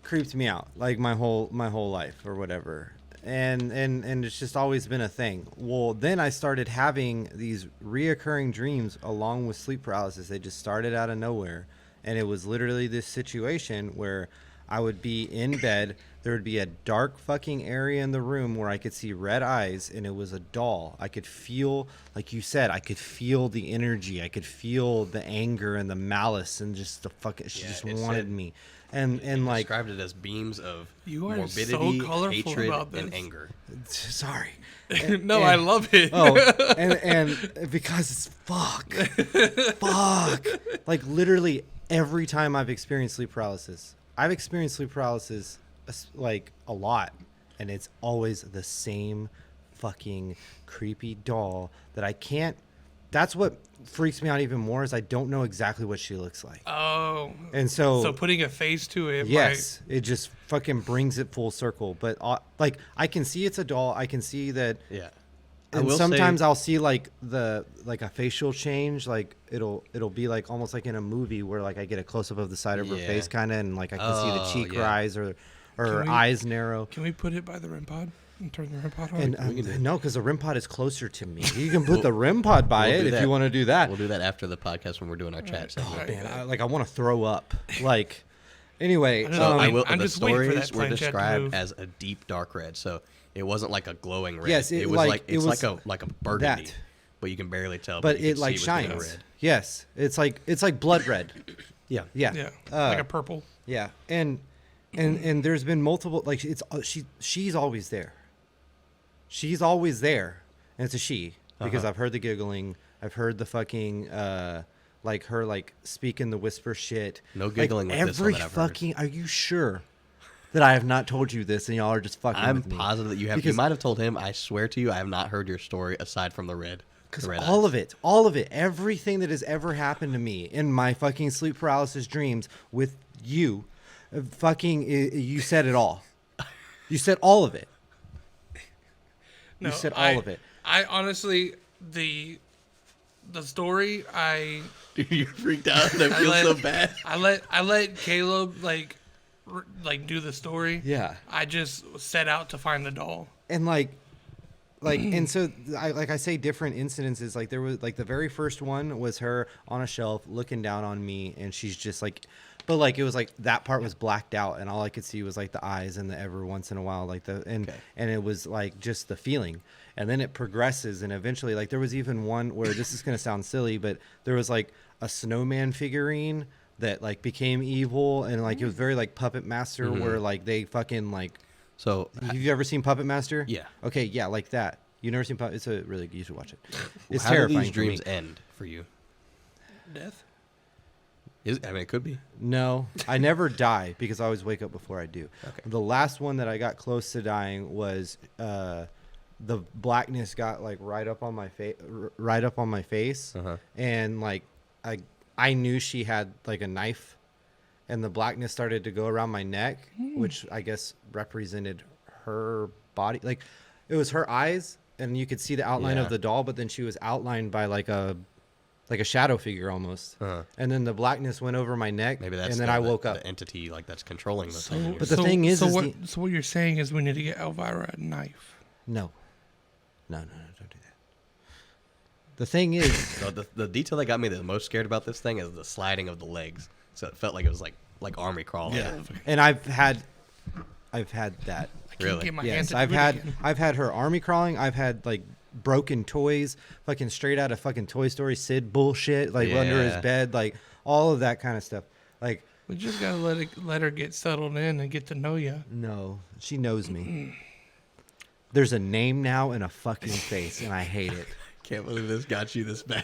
creeped me out like my whole life or whatever, and it's just always been a thing. Well, then I started having these reoccurring dreams along with sleep paralysis. They just started out of nowhere, and it was literally this situation where I would be in bed there would be a dark fucking area in the room where I could see red eyes, and it was a doll. I could feel, like you said, I could feel the energy. I could feel the anger and the malice and just the fucking. She just wanted me, and like described it as beams of You are so morbidity, colorful hatred, about and this. anger. sorry. No, I love it. Oh, and because it's fuck. Like literally every time I've experienced sleep paralysis, like a lot, and it's always the same fucking creepy doll that I can't. That's what freaks me out even more is I don't know exactly what she looks like. Oh. And so putting a face to it. yes, it just fucking brings it full circle. But like I can see it's a doll. I can see that. Yeah. And sometimes I'll see like a facial change, like it'll be like almost like in a movie where like I get a close up of the side of her face kind of, and like I can see the cheek rise or her eyes narrow. Can we put it by the REM pod and turn the REM pod on? And no, because the REM pod is closer to me. You can put the REM pod by it if you want to do that. We'll do that after the podcast when we're doing our chat segment. Oh man, I want to throw up. Like, anyway, The just waiting for stories that were planchette to described move. as a deep dark red, so it wasn't like a glowing red. Yes, it was like a burgundy, that. but you can barely tell. but you it can like see it was shines. red. Yes, it's like blood red. Yeah. Yeah, Yeah. Uh, Like a purple. Yeah, and there's been multiple, like she's always there. She's always there, and it's a she because I've heard the giggling, I've heard the fucking like her like speaking the whisper shit. No giggling like, with this one that I've heard. fucking. Are you sure that I have not told you this and y'all are just fucking? I'm with me? positive that you have. You Because- might have told him. I swear to you, I have not heard your story aside from the red. Because red all eyes. of it, everything that has ever happened to me in my fucking sleep paralysis dreams with you, you said it all. You said all of it. No, You said all of it. I honestly, the story, You freaked out. And I feel so bad. I let Caleb like do the story. Yeah. I just set out to find the doll. And and so I say different incidences. Like there was like the very first one was her on a shelf looking down on me, and she's just like, but like it was like that part was blacked out, and all I could see was like the eyes and the every once in a while and it was like just the feeling, and then it progresses, and eventually like there was even one where this is gonna sound silly, but there was like a snowman figurine that like became evil, and like it was very like Puppet Master where like they fucking like. So Have you ever seen Puppet Master? Yeah. Okay, yeah, like that. You never seen Puppet? It's a really, you should watch it. It's how do terrifying. these for dreams me. end for you? Death. It could be. No, I never die because I always wake up before I do. Okay. The last one that I got close to dying was the blackness got like right up on my face, and like I knew she had like a knife. And the blackness started to go around my neck, which I guess represented her body. Like, it was her eyes, and you could see the outline of the doll, but then she was outlined by like a shadow figure almost. And then the blackness went over my neck, Maybe that's and then I woke up. The entity like that's controlling the So, thing. But the thing is, so what you're saying is we need to get Elvira a knife. No, don't do that. The thing is, So the detail that got me the most scared about this thing is the sliding of the legs. So it felt like it was like army crawling. yeah, and I've had that. I can't Really? get my Yes, hands to I've do it had again. I've had her army crawling. I've had like broken toys, fucking straight out of fucking Toy Story Sid bullshit, like under his Yeah. bed, like all of that kind of stuff. Like, We just gotta let her get settled in and get to know you. no, she knows me. There's a name now and a fucking face, and I hate it. Can't believe this got you this bad.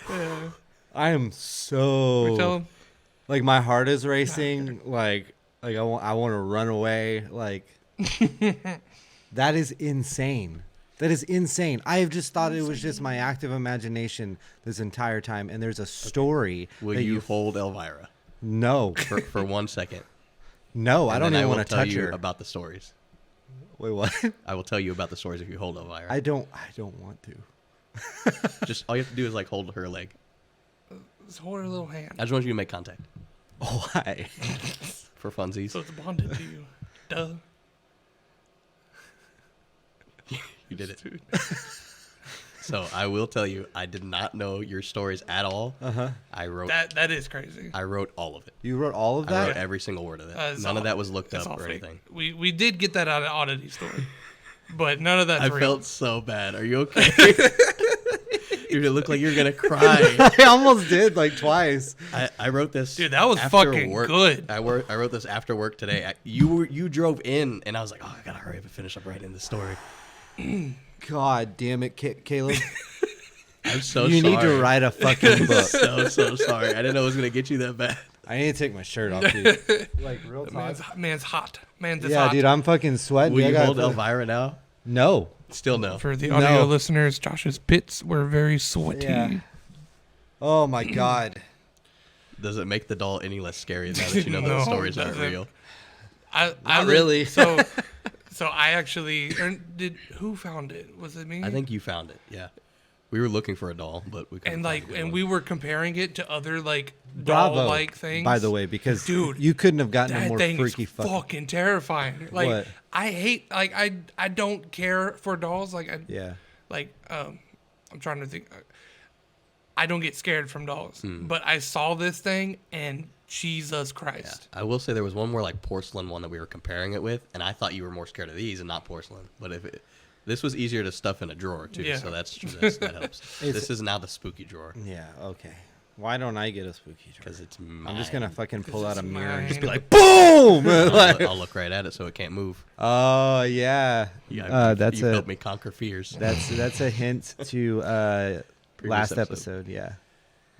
I am We tell so him. like my heart is racing. Like I want to run away. Like that is insane. That is insane. I have just thought it was just my active imagination this entire time. And there's a story. Will that you hold Elvira No, for 1 second? no, I And don't then even will want to tell touch you her. about the stories. Wait, what? I will tell you about the stories if you hold Elvira. I don't want to. Just all you have to do is like hold her leg. Just hold her little hand. I just want you to make contact Why? for funsies. So it's bonded to you. Duh. You did it. So I will tell you, I did not know your stories at all. I wrote That is crazy. I wrote all of it. You wrote all of I wrote that? every single word of it. It's None all- of that was looked it's up all or fake. anything. We did get that out of oddity story, but none of that's I real. felt so bad. Are you okay? You look like you're gonna cry. I almost did like twice. I wrote this. Dude, that was after fucking work. good. I wrote this after work today. You drove in, and I was like, oh, I gotta hurry up and finish up writing the story. God damn it, Caleb. I'm so You sorry. need to write a fucking book. So sorry. I didn't know it was gonna get you that bad. I need to take my shirt off, dude. Like real talk. Man's hot. Man's Yeah, hot. dude, I'm fucking sweating. Will I you gotta hold put- Elvira now? No. Still no. For the audio No. listeners, Josh's pits were very sweaty. Yeah. Oh my god. Does it make the doll any less scary now that you know that No, the it stories aren't doesn't. real? I really. So I actually who found it? Was it me? I think you found it. Yeah. We were looking for a doll, but we couldn't And find a good one. we were comparing it to other Bravo. doll-like things. By the way, because Dude, you couldn't have gotten a that more thing freaky is fucking. fucking terrifying. Like What? I hate I don't care for dolls. Yeah. I'm trying to think. I don't get scared from dolls, Hmm. but I saw this thing and Jesus Yeah. Christ. I will say there was one more like porcelain one that we were comparing it with, and I thought you were more scared of these and not porcelain. But this was easier to stuff in a drawer too, Yeah. so that helps. It's- This is now the spooky drawer Yeah. Okay. Why don't I get a spooky drawer? because it's I'm just gonna fucking pull out a it's mirror and mine. just be like, boom! Like- I'll look right at it so it can't move. oh yeah. That's you a helped me conquer fears. that's a hint to last episode. episode. Yeah.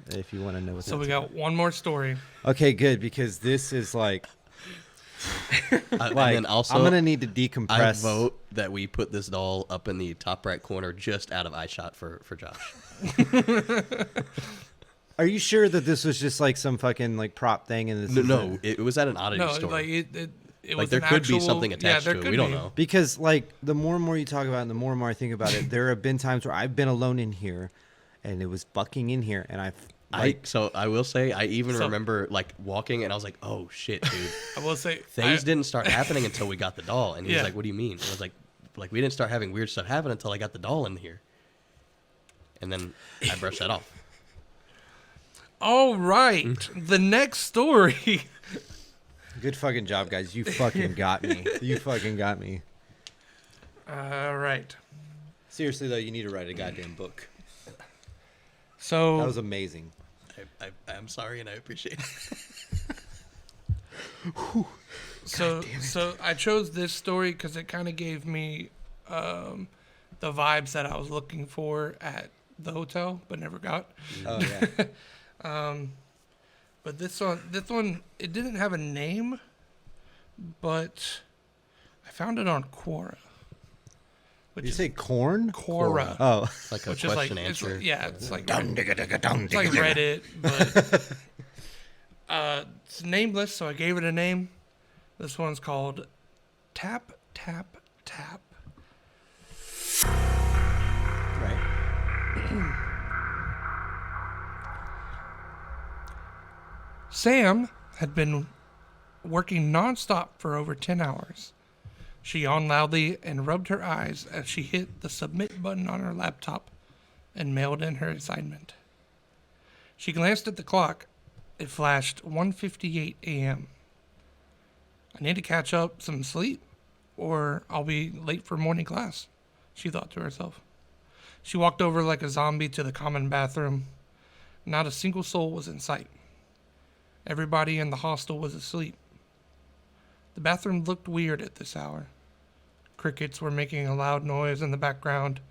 If you want to know what. So we that's got one more story. about. Okay, good because this is like And like then also, I'm gonna need to I decompress. vote that we put this doll up in the top right corner, just out of eye shot for Josh. Are you sure that this was just like some fucking like prop thing and this? is No, it was at an oddity No, store. like it Like, was there an could be actual- something yeah, attached there to it. could We don't be. know. Because like the more and more you talk about it, and the more and more I think about it, there have been times where I've been alone in here, and it was bucking in here, and So I will say, I even So- remember like walking, and I was like, "Oh shit, dude!" I will say Things didn't start happening until we got the doll, and he Yeah. was like, "What do you mean?" And I was like, we didn't start having weird stuff happen until I got the doll in here." And then I brushed that off. All right, the next story. good fucking job, guys. You fucking got me. You fucking got me. All right. Seriously though, you need to write a goddamn book. So That was amazing. I'm sorry, and I appreciate it. So I chose this story because it kind of gave me the vibes that I was looking for at the hotel, but never got. Oh yeah. But this one, it didn't have a name, but I found it on Quora. Which Did you is say corn? Quora. Oh. It's like a Which is like, question it's answer. like, yeah, it's like Dum, digga, digga, dum, it's like digga, digga. Reddit, but it's nameless, so I gave it a name. This one's called Tap Tap Tap. Right. Sam had been working nonstop for over 10 hours. She yawned loudly and rubbed her eyes as she hit the submit button on her laptop and mailed in her assignment. She glanced at the clock. It flashed 1:58 a.m. I need to catch up some sleep or I'll be late for morning class, she thought to herself. She walked over like a zombie to the common bathroom. Not a single soul was in sight. Everybody in the hostel was asleep. The bathroom looked weird at this hour. Crickets were making a loud noise in the background,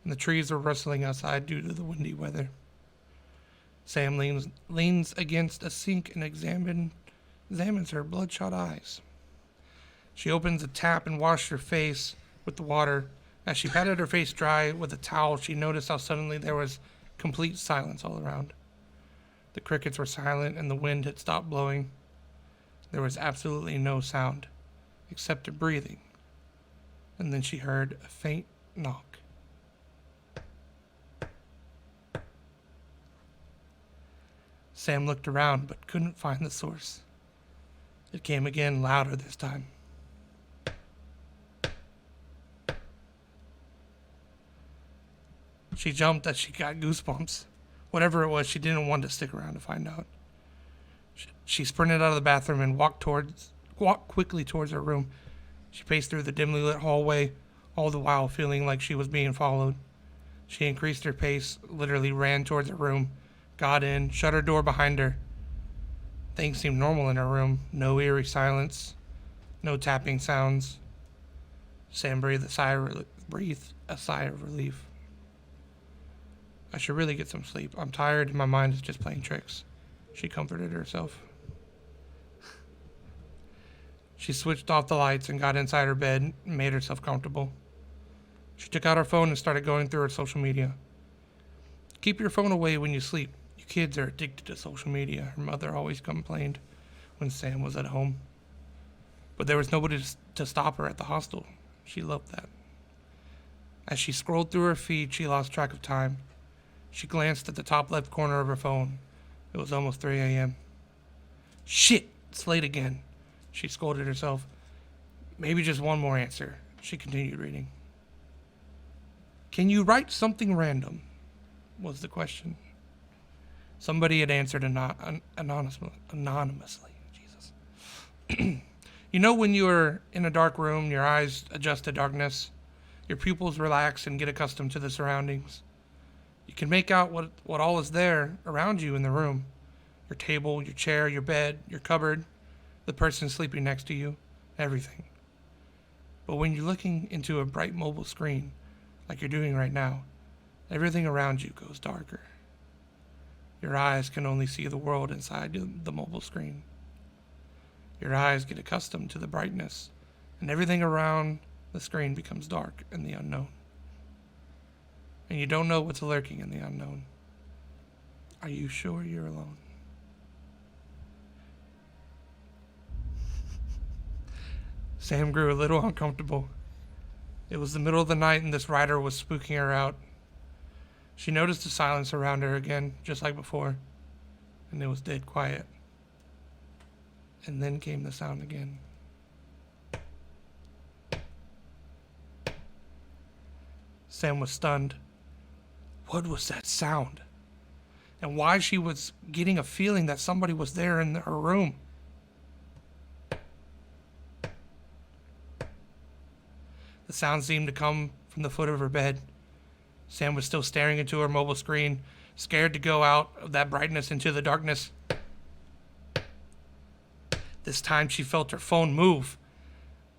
and the trees were rustling outside due to the windy weather. Sam leans against a sink and examines her bloodshot eyes. She opens a tap and washes her face with the water. As she patted her face dry with a towel, she noticed how suddenly there was complete silence all around. The crickets were silent and the wind had stopped blowing. There was absolutely no sound, except her breathing. And then she heard a faint knock. Sam looked around but couldn't find the source. It came again, louder this time. She jumped that she got goosebumps. Whatever it was, she didn't want to stick around to find out. She sprinted out of the bathroom and walked quickly towards her room. She paced through the dimly lit hallway, all the while feeling like she was being followed. She increased her pace, literally ran towards her room, got in, shut her door behind her. Things seemed normal in her room. No eerie silence, no tapping sounds. Sam breathed a sigh of relief. I should really get some sleep. I'm tired and my mind is just playing tricks. She comforted herself. She switched off the lights and got inside her bed and made herself comfortable. She took out her phone and started going through her social media. Keep your phone away when you sleep. You kids are addicted to social media, her mother always complained when Sam was at home. But there was nobody to stop her at the hostel. She loved that. As she scrolled through her feed, she lost track of time. She glanced at the top left corner of her phone. It was almost 3 a.m. Shit, it's late again, she scolded herself. Maybe just one more answer. She continued reading. Can you write something random? Was the question. Somebody had answered anonymously. Jesus. You know when you're in a dark room, your eyes adjust to darkness, your pupils relax and get accustomed to the surroundings. You can make out what all is there around you in the room. Your table, your chair, your bed, your cupboard, the person sleeping next to you, everything. But when you're looking into a bright mobile screen, like you're doing right now, everything around you goes darker. Your eyes can only see the world inside the mobile screen. Your eyes get accustomed to the brightness, and everything around the screen becomes dark and the unknown. And you don't know what's lurking in the unknown. Are you sure you're alone? Sam grew a little uncomfortable. It was the middle of the night and this writer was spooking her out. She noticed the silence around her again, just like before, and it was dead quiet. And then came the sound again. Sam was stunned. What was that sound? And why she was getting a feeling that somebody was there in her room. The sound seemed to come from the foot of her bed. Sam was still staring into her mobile screen, scared to go out of that brightness into the darkness. This time she felt her phone move.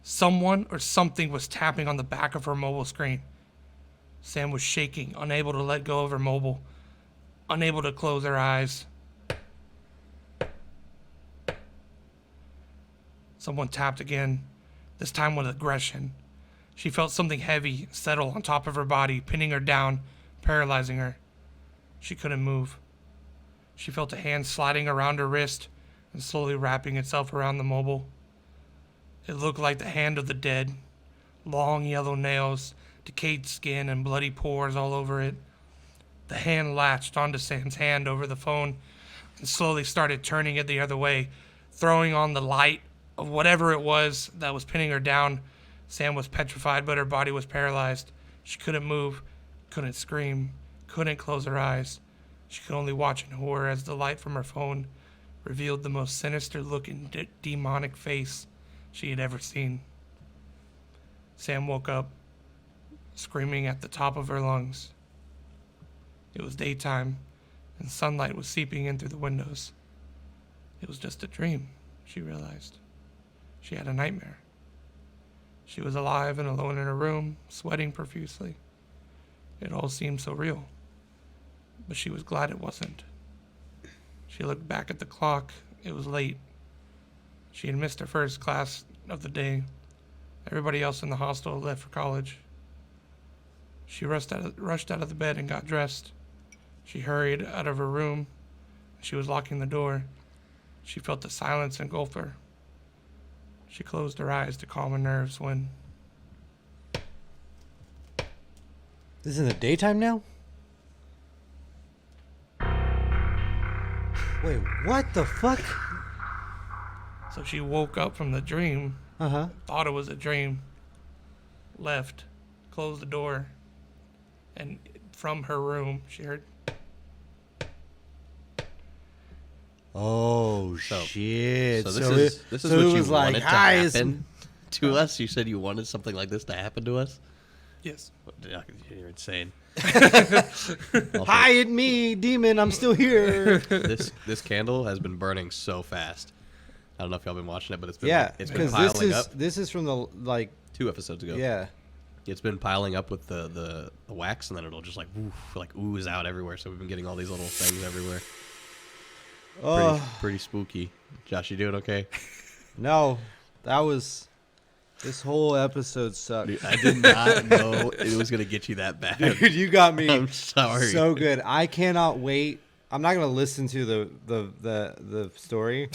Someone or something was tapping on the back of her mobile screen. Sam was shaking, unable to let go of her mobile, unable to close her eyes. Someone tapped again, this time with aggression. She felt something heavy settle on top of her body, pinning her down, paralyzing her. She couldn't move. She felt a hand sliding around her wrist and slowly wrapping itself around the mobile. It looked like the hand of the dead. Long yellow nails, decayed skin, and bloody pores all over it. The hand latched onto Sam's hand over the phone and slowly started turning it the other way, throwing on the light of whatever it was that was pinning her down. Sam was petrified, but her body was paralyzed. She couldn't move, couldn't scream, couldn't close her eyes. She could only watch in horror as the light from her phone revealed the most sinister-looking demonic face she had ever seen. Sam woke up, screaming at the top of her lungs. It was daytime, and sunlight was seeping in through the windows. It was just a dream, she realized. She had a nightmare. She was alive and alone in her room, sweating profusely. It all seemed so real, but she was glad it wasn't. She looked back at the clock. It was late. She had missed her first class of the day. Everybody else in the hostel had left for college. She rushed out of the bed and got dressed. She hurried out of her room. She was locking the door. She felt the silence engulf her. She closed her eyes to calm her nerves when... This is in the daytime now? Wait, what the fuck? So she woke up from the dream, thought it was a dream, left, closed the door, and from her room. She heard. Oh So- shit! So So this is so what it you was like, wanted to "Hi, it's- happen to us. You said you wanted something like this to happen to us. Yes. You're insane. Hi, it me, demon. I'm still here. This candle has been burning so fast. I don't know if y'all been watching it, but it's been Yeah, it's been because piling up. this is from the like 2 episodes ago. yeah. It's been piling up with the wax, and then it'll just like ooze out everywhere. So we've been getting all these little things everywhere. Pretty spooky. Josh, you doing okay? No, this whole episode sucked. Dude, I did not know it was gonna get you that bad. Dude, you got me. I'm sorry. So good. I cannot wait. I'm not gonna listen to the story,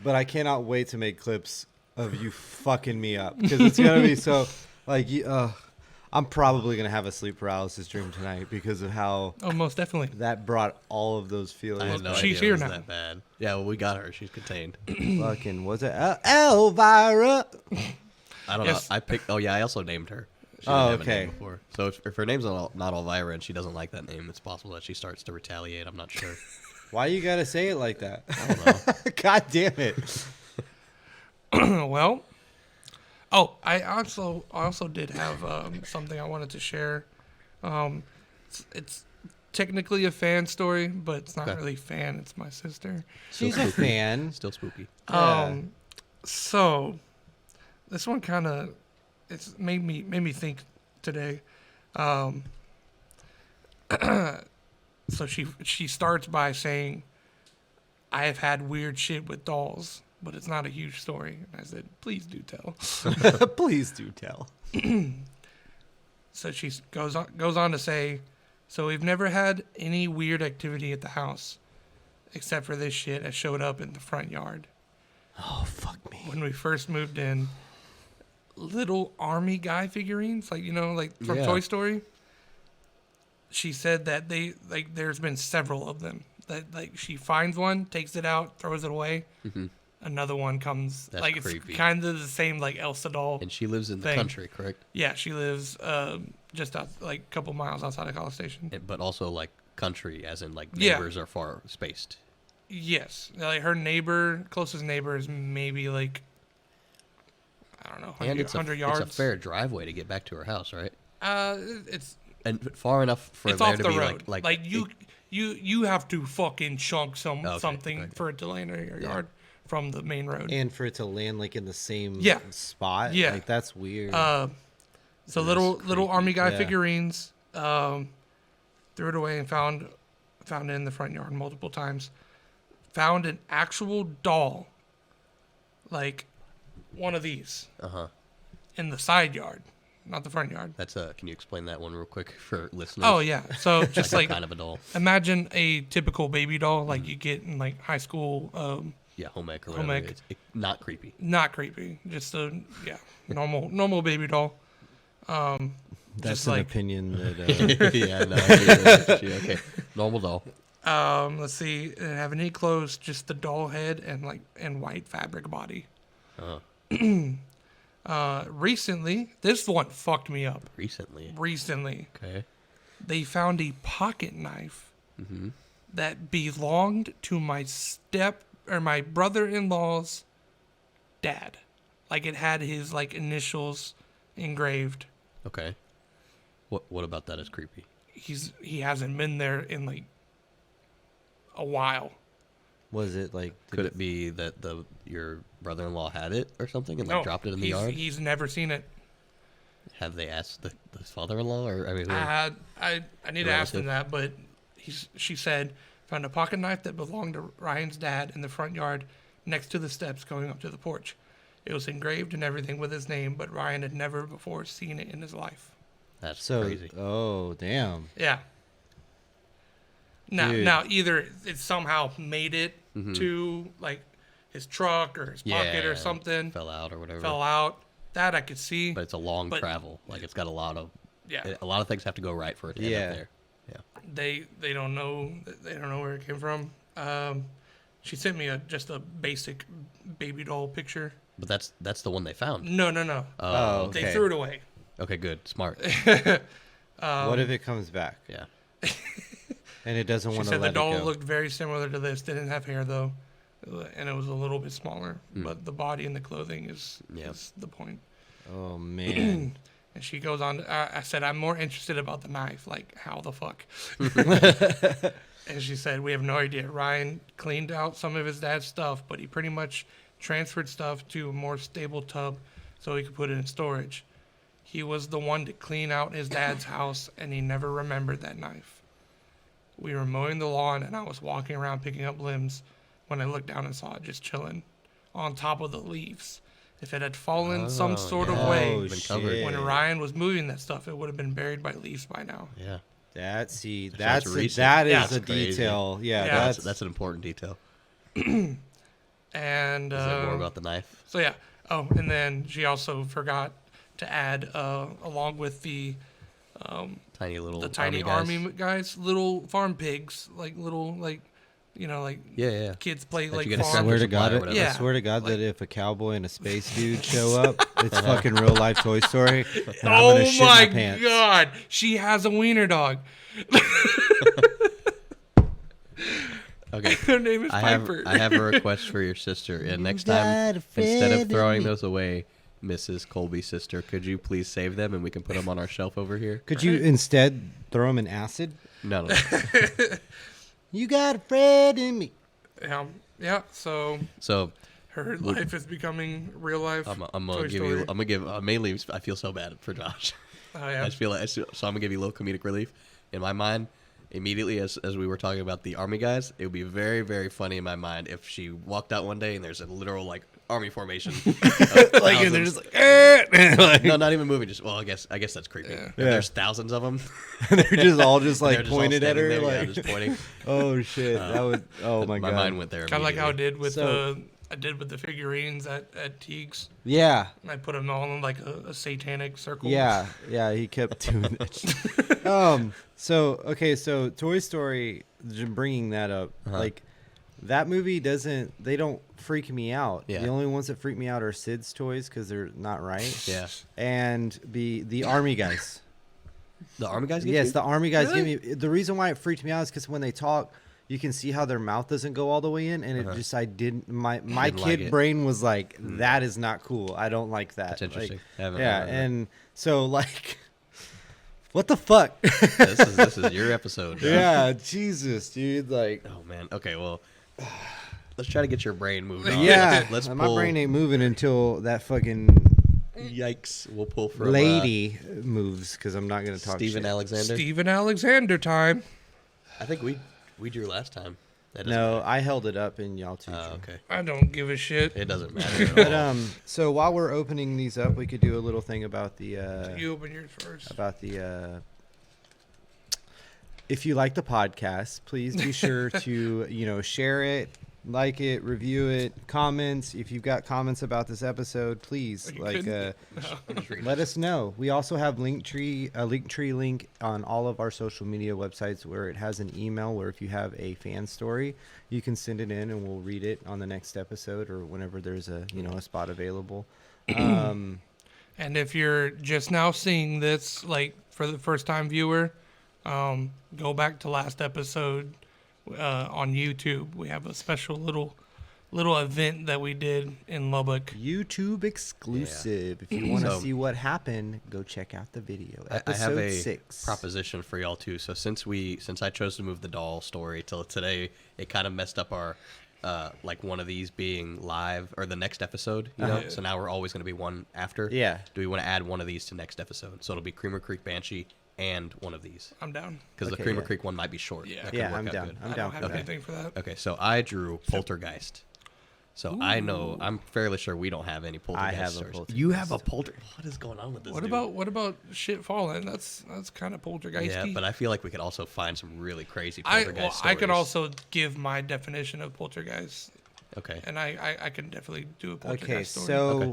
but I cannot wait to make clips of you fucking me up because it's gonna be so like I'm probably gonna have a sleep paralysis dream tonight because of how Oh, most definitely. that brought all of those I feelings. had no She's idea here it was now. that bad. Yeah, well, we got her. She's contained. Fucking was it Elvira? I don't Yes. know. I also named her. She Oh, didn't have a name okay. before. So if her name's not Elvira and she doesn't like that name, it's possible that she starts to retaliate. I'm not sure. Why you gotta say it like that? I don't know. God damn it! Well, I also did have something I wanted to share. It's technically a fan story, but it's not Okay. really fan. It's my sister. She's a fan. Still spooky. Yeah. So this one kind of it's made me think today. So she starts by saying, "I have had weird shit with dolls, but it's not a huge story." And I said, "Please do tell." Please do tell. So she goes on to say, "So we've never had any weird activity at the house, except for this shit that showed up in the front yard. Oh fuck me! When we first moved in, little army guy figurines, like from Yeah. Toy Story." She said that there's been several of them. That she finds one, takes it out, throws it away. Mhm. Another one comes. That's like creepy. it's kind of the same like Elsa doll. And she lives in the Thing. country, correct? Yeah, she lives just out like a couple miles outside of College Station. But also like country, as in like Yeah. neighbors are far spaced. Yes, like her closest neighbor is maybe like I don't know, 100 yards. It's a fair driveway to get back to her house, right? It's And far enough for it's there off to the be road. like You have to fucking chunk Okay, something okay. for it to land in your yard from the main road. And for it to land like in the same Yeah. spot, Yeah. like that's weird. So That's little army guy Yeah. figurines. Threw it away and found it in the front yard multiple times. Found an actual doll, like one of these, in the side yard, not the front yard. That's can you explain that one real quick for listeners? Oh yeah, so just What like kind of a doll? imagine a typical baby doll like you get in like high school. Yeah, home ec or Home whatever. ec. It's not creepy. Not creepy, just a normal baby doll. that's just an like opinion that. Yeah, no. Yeah, okay. Normal doll. let's see, it didn't have any clothes, just the doll head and white fabric body. Recently, this one fucked me up. Recently, Okay. they found a pocket knife Mm-hmm. that belonged to my brother-in-law's dad. Like it had his like initials engraved. Okay. What about that is creepy? He hasn't been there in like a while. Was it like? Could it be that your brother-in-law had it or something and No, dropped it in the yard? He's never seen it. Have they asked the father-in-law or I mean? Who? I need to ask him Relative? that, but she said found a pocket knife that belonged to Ryan's dad in the front yard next to the steps going up to the porch. It was engraved and everything with his name, but Ryan had never before seen it in his life. That's So, crazy. oh damn. Yeah. Now, Dude. now either it somehow made it to like his truck or his pocket or something, Fell out or whatever. fell out. That I could see. But it's a long But- travel. Like it's got a lot of Yeah. a lot of things have to go right for it to end Yeah. up there. Yeah. They don't know where it came from. She sent me just a basic baby doll picture. But that's the one they found. No. Oh, They okay. threw it away. Okay, good. Smart. What if it comes back Yeah. and it doesn't She want to said the let it doll go? looked very similar to this. Didn't have hair though, and it was a little bit smaller. But the body and the clothing is the point. Oh man. And she goes on. I said, I'm more interested about the knife. Like, how the fuck? And she said, we have no idea. Ryan cleaned out some of his dad's stuff, but he pretty much transferred stuff to a more stable tub so he could put it in storage. He was the one to clean out his dad's house, and he never remembered that knife. We were mowing the lawn, and I was walking around picking up limbs when I looked down and saw it just chilling on top of the leaves. If it had fallen some sort of way Oh, shit. when Ryan was moving that stuff, it would have been buried by leaves by now. Yeah. That that's that recent. is a crazy. detail. Yeah, Yeah. That's an important detail. And Is there more about the knife? so yeah. Oh, and then she also forgot to add, along with the Tiny little tiny army guys, little farm pigs, like little like Yeah. kids play That like you get a I farm. swear to supply or God, whatever. Yeah. I swear to God like- that if a cowboy and a space dude show up, it's fucking real life Toy Story. And I'm Oh gonna shit my my pants. god, she has a wiener dog. Okay. Her name is I have Piper. I have a request for your sister. And next time, instead of throwing those away, Mrs. Kolby's sister, could you please save them and we can put them on our shelf over here? Could you instead throw him in acid? No. You got a friend in me. Yeah. So So her life is becoming real life. I'm Toy gonna give Story. you. I'm gonna give. Mainly, I feel so bad for Josh. Oh I yeah. just feel like so I'm gonna give you a little comedic relief. In my mind, immediately as we were talking about the army guys, it would be very, very funny in my mind if she walked out one day and there's a literal like army formation. Like, and they're just like, like no, not even moving. Just I guess that's creepy. Yeah. And Yeah. there's thousands of them. they're just all just They're like just all pointed at her, standing there, like, just pointing. oh shit, that would, oh my My god, mind went there. Kind of like how I immediately. did with So- I did with the figurines at Teague's. yeah, I put them all in like a satanic circle. yeah, he kept doing that. So Toy Story, bringing that up, like that movie they don't freak me out. Yeah. The only ones that freak me out are Sid's toys because they're not right. Yeah. And the army guys. The army guys. Get Yes, you? the army guys Really? give me. The reason why it freaked me out is because when they talk, you can see how their mouth doesn't go all the way in, and it just my Didn't like kid it. brain was like, that is not cool. I don't like that. That's interesting. Like, I haven't yeah, heard of it. and so like, what the fuck? This is your episode. Josh. Yeah, Jesus, dude. Like, Oh man. Okay. Well, let's try to get your brain moved on. yeah, Let's my pull. brain ain't moving until that fucking Yikes. We'll pull from lady moves because I'm not gonna talk. Stephen shit. Alexander. Steven Alexander time. I think we drew last time. That doesn't No, matter. I held it up and y'all two. Oh, drew. okay. I don't give a shit. It doesn't matter at But all. so while we're opening these up, we could do a little thing about the You open yours first. if you like the podcast, please be sure to share it, like it, review it, comments. If you've got comments about this episode, please You couldn't- let us know. We also have a Linktree link on all of our social media websites where it has an email where if you have a fan story, you can send it in and we'll read it on the next episode or whenever there's a spot available. And if you're just now seeing this, like for the first time viewer, go back to last episode on YouTube. We have a special little event that we did in Lubbock. YouTube exclusive. If you want to So- see what happened, go check out the video. I Episode have a 6. proposition for y'all too. So since I chose to move the doll story till today, it kind of messed up our like one of these being live or the next episode. You know, so now we're always going to be one after. Yeah. Do we want to add one of these to next episode? So it'll be Creamer Creek Banshee and one of these I'm down. because Okay, the Creamer yeah. Creek one might be short. Yeah. That could Yeah, work I'm out down. good. I'm I down don't have for that. anything for that. Okay, so I drew Poltergeist. So I know I'm fairly sure we don't have any Poltergeist. have a stories. Poltergeist. You have a Poltergeist. What is going on with this? What dude? about shit falling? That's kind of poltergeisty. Yeah, but I feel like we could also find some really crazy I poltergeist I could stories. also give my definition of poltergeist, Okay. and I can definitely do a poltergeist Okay, story. so Okay.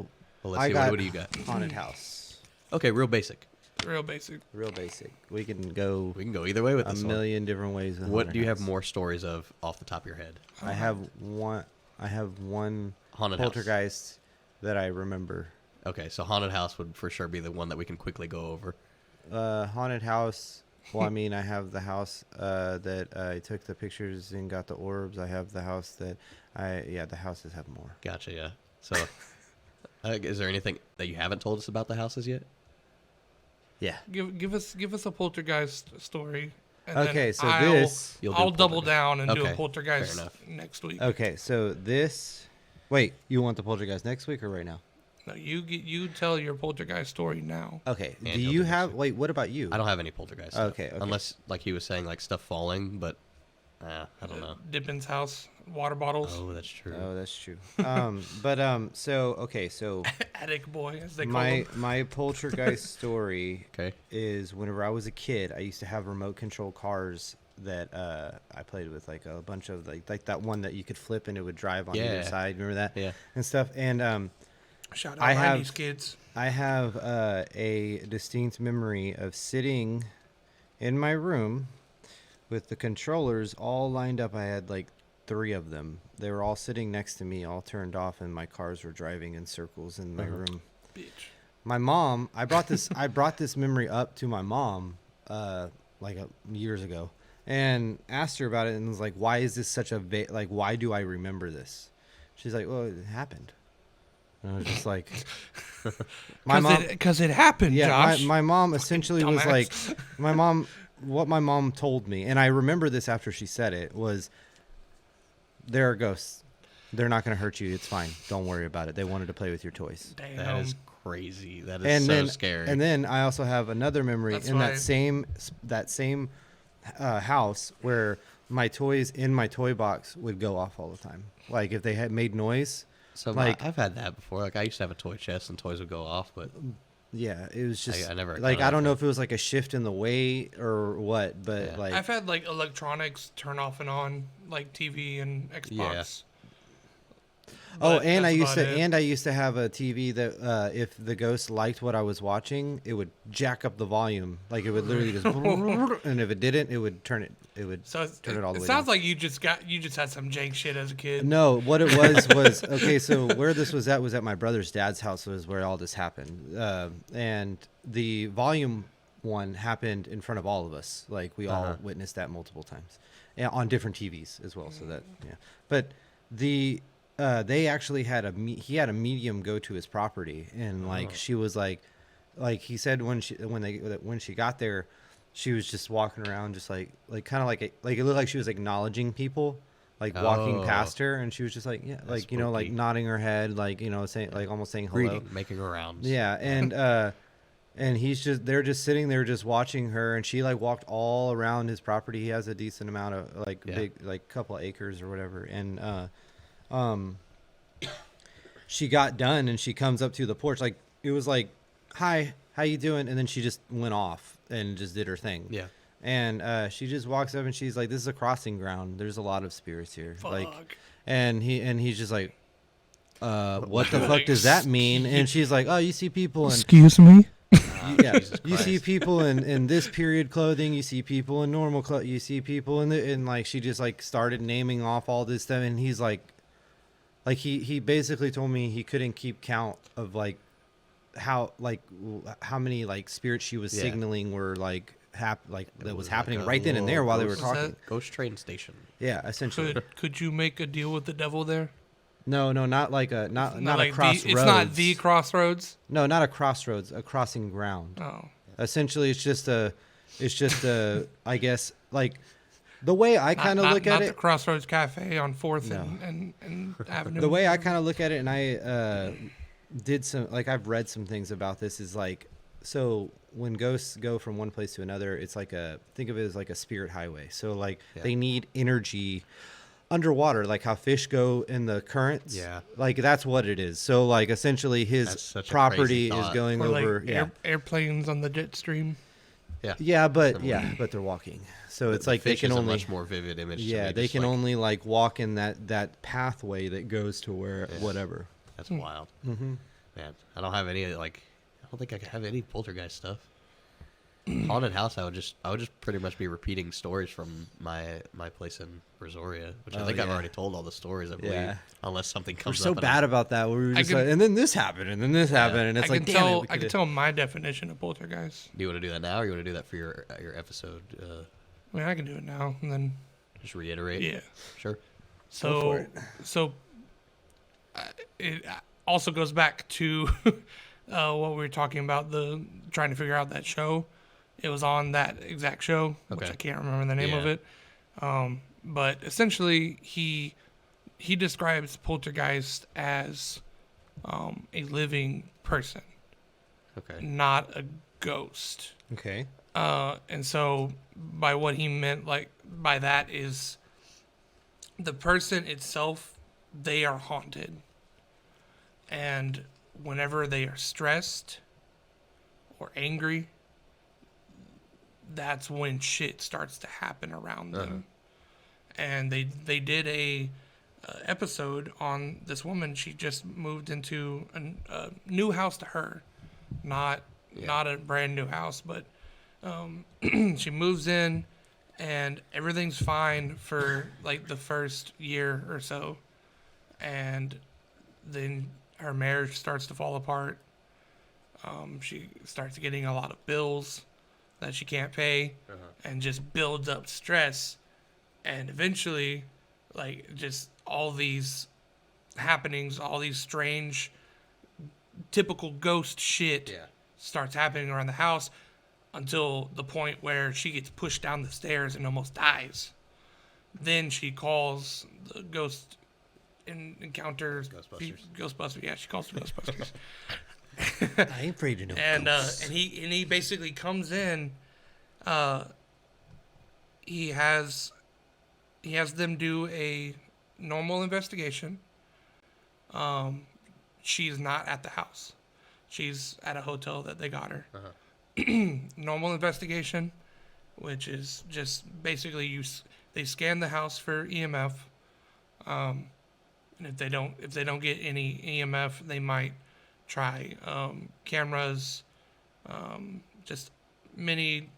Well, let's I see. got What do you got? haunted house. Okay, real basic. Real basic. Real basic. We can go We can go either way with a this million different ways. With one. What haunted do you have house. more stories of off the top of your head? I have one. I have one Haunted house. poltergeist that I remember. Okay, so haunted house would for sure be the one that we can quickly go over. haunted house. Well, I mean, I have the house that I took the pictures and got the orbs. I have the house that the houses have more. Gotcha. Yeah. So, is there anything that you haven't told us about the houses yet? Yeah. Give us a poltergeist story. And Okay, then so I'll double down and do a Okay, poltergeist fair enough. next week. Okay, so this. Wait, you want the poltergeist next week or right now? No, you tell your poltergeist story now. Okay. And Do he'll you do have? next Wait, what about you? I don't have any poltergeist stuff. Okay, okay. Unless, like he was saying, like stuff falling, but I don't know. Dippin's house, water bottles, Oh, that's true. Oh, that's true. So okay, so attic boy, as they call him. my poltergeist story Okay. is whenever I was a kid, I used to have remote control cars that I played with, like a bunch of like that one that you could flip and it would drive on either Yeah. side. Remember that? Yeah. And stuff. And Shout out I have- 90s kids. I have a distinct memory of sitting in my room with the controllers all lined up. I had like 3 of them. They were all sitting next to me, all turned off, and my cars were driving in circles in my room. Bitch. My mom, I brought this memory up to my mom years ago and asked her about it and was like, why is this such a why do I remember this? She's like, well, it happened. And I was just like, my mom, Because it happened, yeah, Josh. my mom essentially was like, dumbass. what my mom told me, and I remember this after she said it, was there are ghosts. They're not going to hurt you. It's fine. Don't worry about it. They wanted to play with your toys. Damn. That is crazy. That is And so then, scary. And then I also have another memory That's in why- that same house where my toys in my toy box would go off all the time. Like if they had made noise. so like- I've had that before. Like I used to have a toy chest and toys would go off, but Yeah, it was just I never like kinda I don't know like if it was like a shift in the weight or what, but Yeah. like I've had like electronics turn off and on, like TV and Xbox. Oh, But and that's I about it. used to have a TV that if the ghost liked what I was watching, it would jack up the volume. Like it would literally just, and if it didn't, it would turn it. It would So turn it all the it way sounds down. like you just had some jank shit as a kid. No, what it was okay. So where this was at my brother's dad's house, was where all this happened, and the volume one happened in front of all of us. Like we all witnessed that multiple times, and on different TVs as well. So that but the. They actually had he had a medium go to his property, and like she was like he said when she got there, she was just walking around just like kind of like it looked like she was acknowledging people, like walking Oh. past her, and she was just like That's like like spooky. nodding her head, like saying like almost saying hello. greeting, making rounds. Yeah, and they're just sitting there just watching her, and she like walked all around his property. He has a decent amount of big like couple of acres or whatever, and she got done and she comes up to the porch, like it was like, hi, how you doing? And then she just went off and just did her thing. Yeah. And she just walks up and she's like, this is a crossing ground, there's a lot of spirits here. Fuck. Like, and he's just like, what the fuck does that mean? And she's like, oh, you see people and Excuse me. Jesus you see Christ. people in this period clothing, you see people in normal clothes, you see people in like, she just like started naming off all this stuff, and he's like he basically told me he couldn't keep count of like how many like spirits she was Yeah. signaling were like that was was happening like a right then and there little while they were ghost- talking. Ghost train station. Yeah, essentially. Could you make a deal with the devil there? No, not like a not like a crossroads. it's not the crossroads. No, not a crossroads, a crossing ground. Oh, Essentially, it's just a I guess like the way I kind of look at not the it. Crossroads Cafe on 4th No. and Avenue. The way I kind of look at it, and I did some like I've read some things about this, is like, so when ghosts go from one place to another, it's like think of it as like a spirit highway. So like they need energy underwater, like how fish go in the currents. Yeah. Like that's what it is. So like essentially That's his such a property crazy is thought. going or like over. airplanes on the jet stream. Yeah. But Similar. but they're walking. So it's The like they fish can is a only much more vivid image. to yeah me, they just can like- only like walk in that pathway that goes to where Yeah. whatever. That's wild. Mm-hmm. Man, I don't have any I don't think I have any poltergeist stuff. haunted house, I would just pretty much be repeating stories from my place in Brazoria, which I think I've already told all the stories, I believe, unless something We're comes so up. bad about that. Where we're just like, and then this happened, and then this happened, and it's like, damn it. I can tell my definition of poltergeist. Do you want to do that now, or you want to do that for your episode? I mean, I can do it now and then Just reiterate. Yeah. Sure. So it also goes back to what we were talking about, the trying to figure out that show. It was on that exact show, which I can't remember the name of it. But essentially, he describes poltergeist as a living person, not a ghost. Okay. And so by what he meant, like by that, is the person itself, they are haunted. And whenever they are stressed or angry, that's when shit starts to happen around them. And they did a episode on this woman. She just moved into a new house to her, not a brand new house, but she moves in and everything's fine for like the first year or so, and then her marriage starts to fall apart. She starts getting a lot of bills that she can't pay, and just builds up stress, and eventually, like, just all these happenings, all these strange, typical ghost shit starts happening around the house, until the point where she gets pushed down the stairs and almost dies. Then she calls the ghost encounters. Ghostbusters. Yeah, she calls the Ghostbusters. I ain't afraid to know. And he basically comes in. He has them do a normal investigation. She's not at the house. She's at a hotel that they got her. Normal investigation, which is just basically they scan the house for EMF, and if they don't get any EMF, they might try cameras, just mini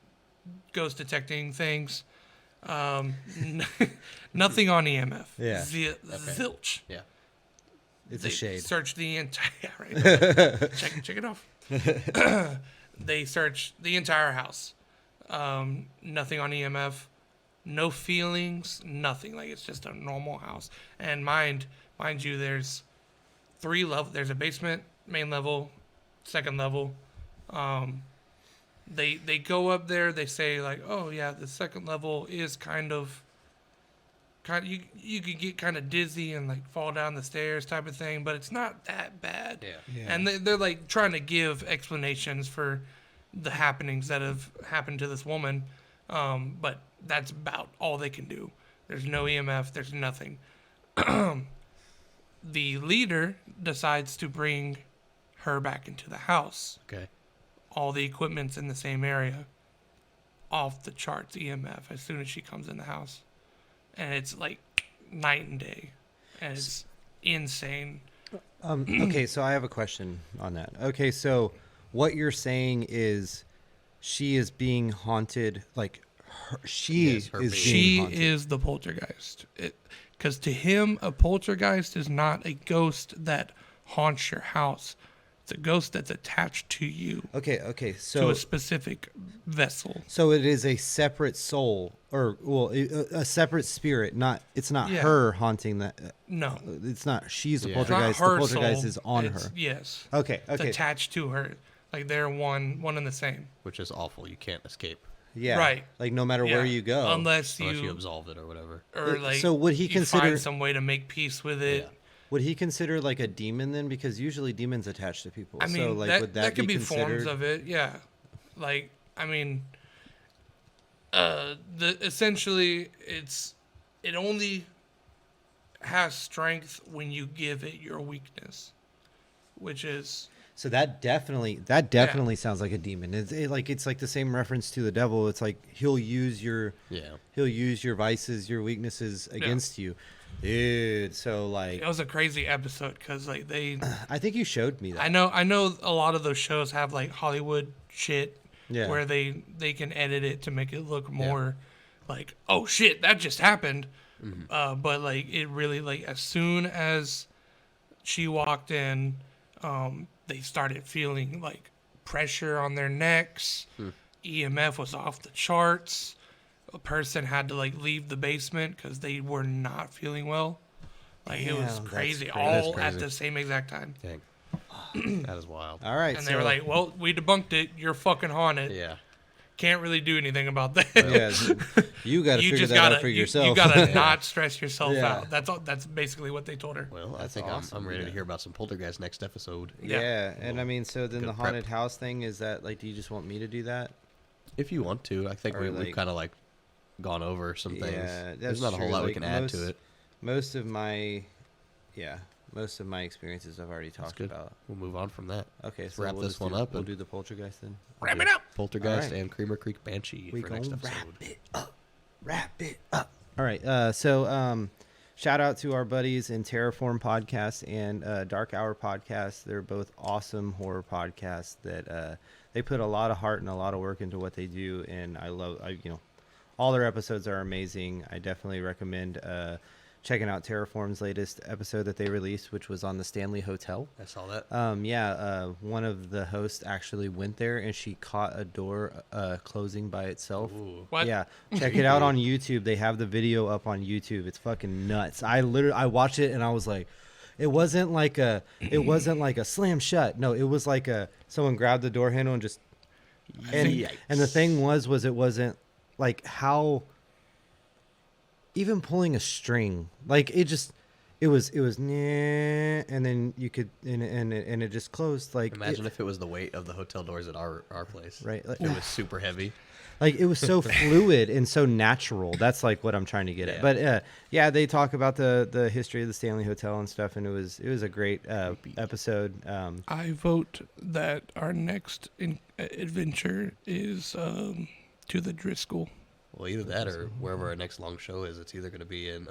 ghost detecting things. Nothing on EMF. Yeah. Zilch. Yeah. It's a shade. Search the entire. Right, check it off. They search the entire house. Nothing on EMF. No feelings. Nothing. Like, it's just a normal house. And mind you, there's 3 levels. There's a basement, main level, second level. They go up there. They say, like, oh yeah, the second level is kind of you could get kind of dizzy and like fall down the stairs type of thing, but it's not that bad. Yeah. And they're like trying to give explanations for the happenings that have happened to this woman, but that's about all they can do. There's no EMF. There's nothing. The leader decides to bring her back into the house. Okay. All the equipment's in the same area. Off the charts EMF as soon as she comes in the house. And it's like night and day. And it's insane. Okay, so I have a question on that. Okay, so what you're saying is she is being haunted, like she is the poltergeist. Because to him, a poltergeist is not a ghost that haunts your house. It's a ghost that's attached to you. Okay. So to a specific vessel. So it is a separate soul, or a separate spirit. It's not her haunting that. No, it's not. She's a poltergeist. The poltergeist is on her. Yes. Okay. It's attached to her. Like they're one and the same. Which is awful. You can't escape. Yeah. Right. Like no matter where you go, unless you absolve it or whatever. Or like, so would he consider find some way to make peace with it? Yeah. Would he consider like a demon then? Because usually demons attach to people. I mean, so like would that could be be forms of it. Yeah. Like, I mean, essentially it only has strength when you give it your weakness, which is. So that definitely sounds like a demon. It's like the same reference to the devil. It's like he'll use your vices, your weaknesses against you. Dude, so like it was a crazy episode because like they. I think you showed me that. I know a lot of those shows have like Hollywood shit Yeah. where they can edit it to make it look more like, oh shit, that just happened. But like it really, like, as soon as she walked in, they started feeling like pressure on their necks. EMF was off the charts. A person had to like leave the basement because they were not feeling well. Like it was Damn, that's crazy, crazy. all That's at crazy. the same exact time. Dang. That is wild. All right. And so, they were like, "Well, we debunked it. You're fucking haunted. Yeah. Can't really do anything about that. yeah, you got to you figure just that gotta out for you yourself. gotta not stress yourself Yeah. out. That's all. That's basically what they told her. Well, I That's think awesome, I'm ready to yeah. hear about some poltergeist next episode. yeah, and I mean, so then Good the prep. haunted house thing is that like, do you just want me to do that? If you want to, I think Or, we've like- kind of like gone over some things. Yeah, There's that's not a whole true. lot we Like, can add to it. Most of my experiences I've already talked good. about. We'll move on from that. Okay, so Wrap we'll this just one do, up We'll and- do the poltergeist then. Wrap it up. Poltergeist Alright. and Creamer Creek Banshee We for next gonna episode. wrap it up. All right. So shout out to our buddies in Terraform Podcast and Dark Hour Podcast. They're both awesome horror podcasts that they put a lot of heart and a lot of work into what they do, and all their episodes are amazing. I definitely recommend checking out Terraform's latest episode that they released, which was on the Stanley Hotel. I saw that. One of the hosts actually went there and she caught a door closing by itself. Ooh. What? Yeah, check it out on YouTube. They have the video up on YouTube. It's fucking nuts. I watched it and I was like, it wasn't like a slam shut. No, it was like someone grabbed the door handle and just and the thing was it wasn't like how even pulling a string, like it was nah, and then you could and it just closed. Like Imagine if it was the weight of the hotel doors at our place. right, like, It was super heavy. like it was so fluid and so natural. That's like what I'm trying to get at. But they talk about the history of the Stanley Hotel and stuff, and it was a great episode. I vote that our next adventure is to the Driscoll. Well, either that or wherever our next long show is. It's either going to be in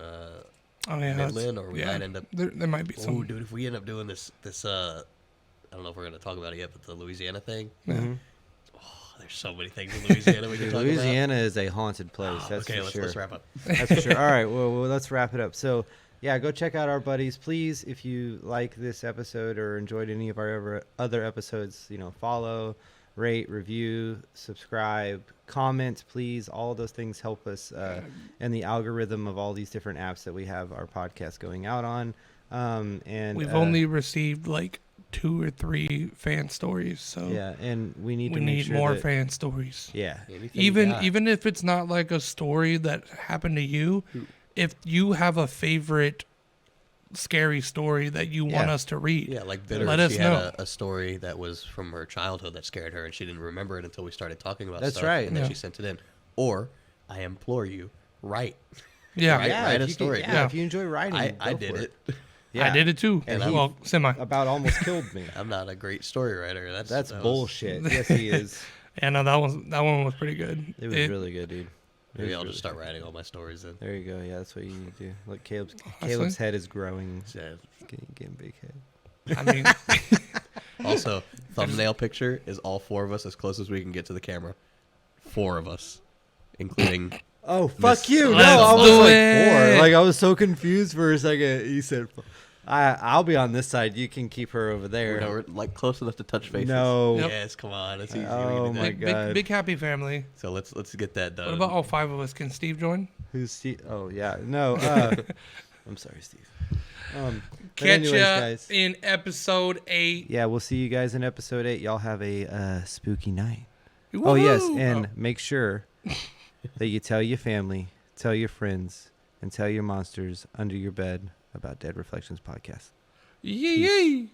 Oh yeah, Midland, or we might end up. There might be Oh, some. dude, if we end up doing this, I don't know if we're going to talk about it yet, but the Louisiana thing. Mhm. There's so many things in Louisiana we can talk Louisiana is a haunted place. about. That's Okay, for sure. let's wrap up. That's for sure. All right, well, let's wrap it up. So, yeah, go check out our buddies, please. If you like this episode or enjoyed any of our other episodes, follow, rate, review, subscribe, comment, please. All of those things help us and the algorithm of all these different apps that we have our podcast going out on. And We've only received like 2 or 3 fan stories, so yeah, and we need we to make need sure more that, fan stories. Yeah, Anything you got. Even if it's not like a story that happened to you, if you have a favorite scary story that you want Yeah. us to read, Yeah, like Bitter, let us she know. had a story that was from her childhood that scared her, and she didn't remember it until we started talking about That's stuff. right. And then Yeah. she sent it in. Or, I implore you, write. Yeah, Right? Write a if you story. Can, Yeah. if you enjoy writing, I go did for it. Yeah. I did it too. And Well, semi. About almost killed me. I'm not a great story writer. That's that was- bullshit. Yes, he is. Yeah, no, that one was pretty good. It was really good, dude. It Maybe was I'll really just start good. writing all my stories then. There you go. Yeah, that's what you need to do. Look, Caleb's Honestly. head is growing. Yeah. Getting big head. I mean, Also, thumbnail picture is all 4 of us as close as we can get to the camera. 4 of us, including. Oh, fuck you! No, Let's I was do like it. 4. Like I was so confused for a second. You said, I'll be on this side. You can keep her over there. We're like close enough to touch faces. No. Yep. Yes, come on. It's easy. Oh we can do my that. God. big happy family. So let's get that done. What about all 5 of us? Can Steve join? Who's Steve? Oh yeah, no. I'm sorry, Steve. But Catch anyways, ya guys. in episode 8. Yeah, we'll see you guys in episode 8. Y'all have a spooky night. Oh yes, Woohoo! and make sure that you tell your family, tell your friends, and tell your monsters under your bed about Dead Reflections podcast. Yee yee.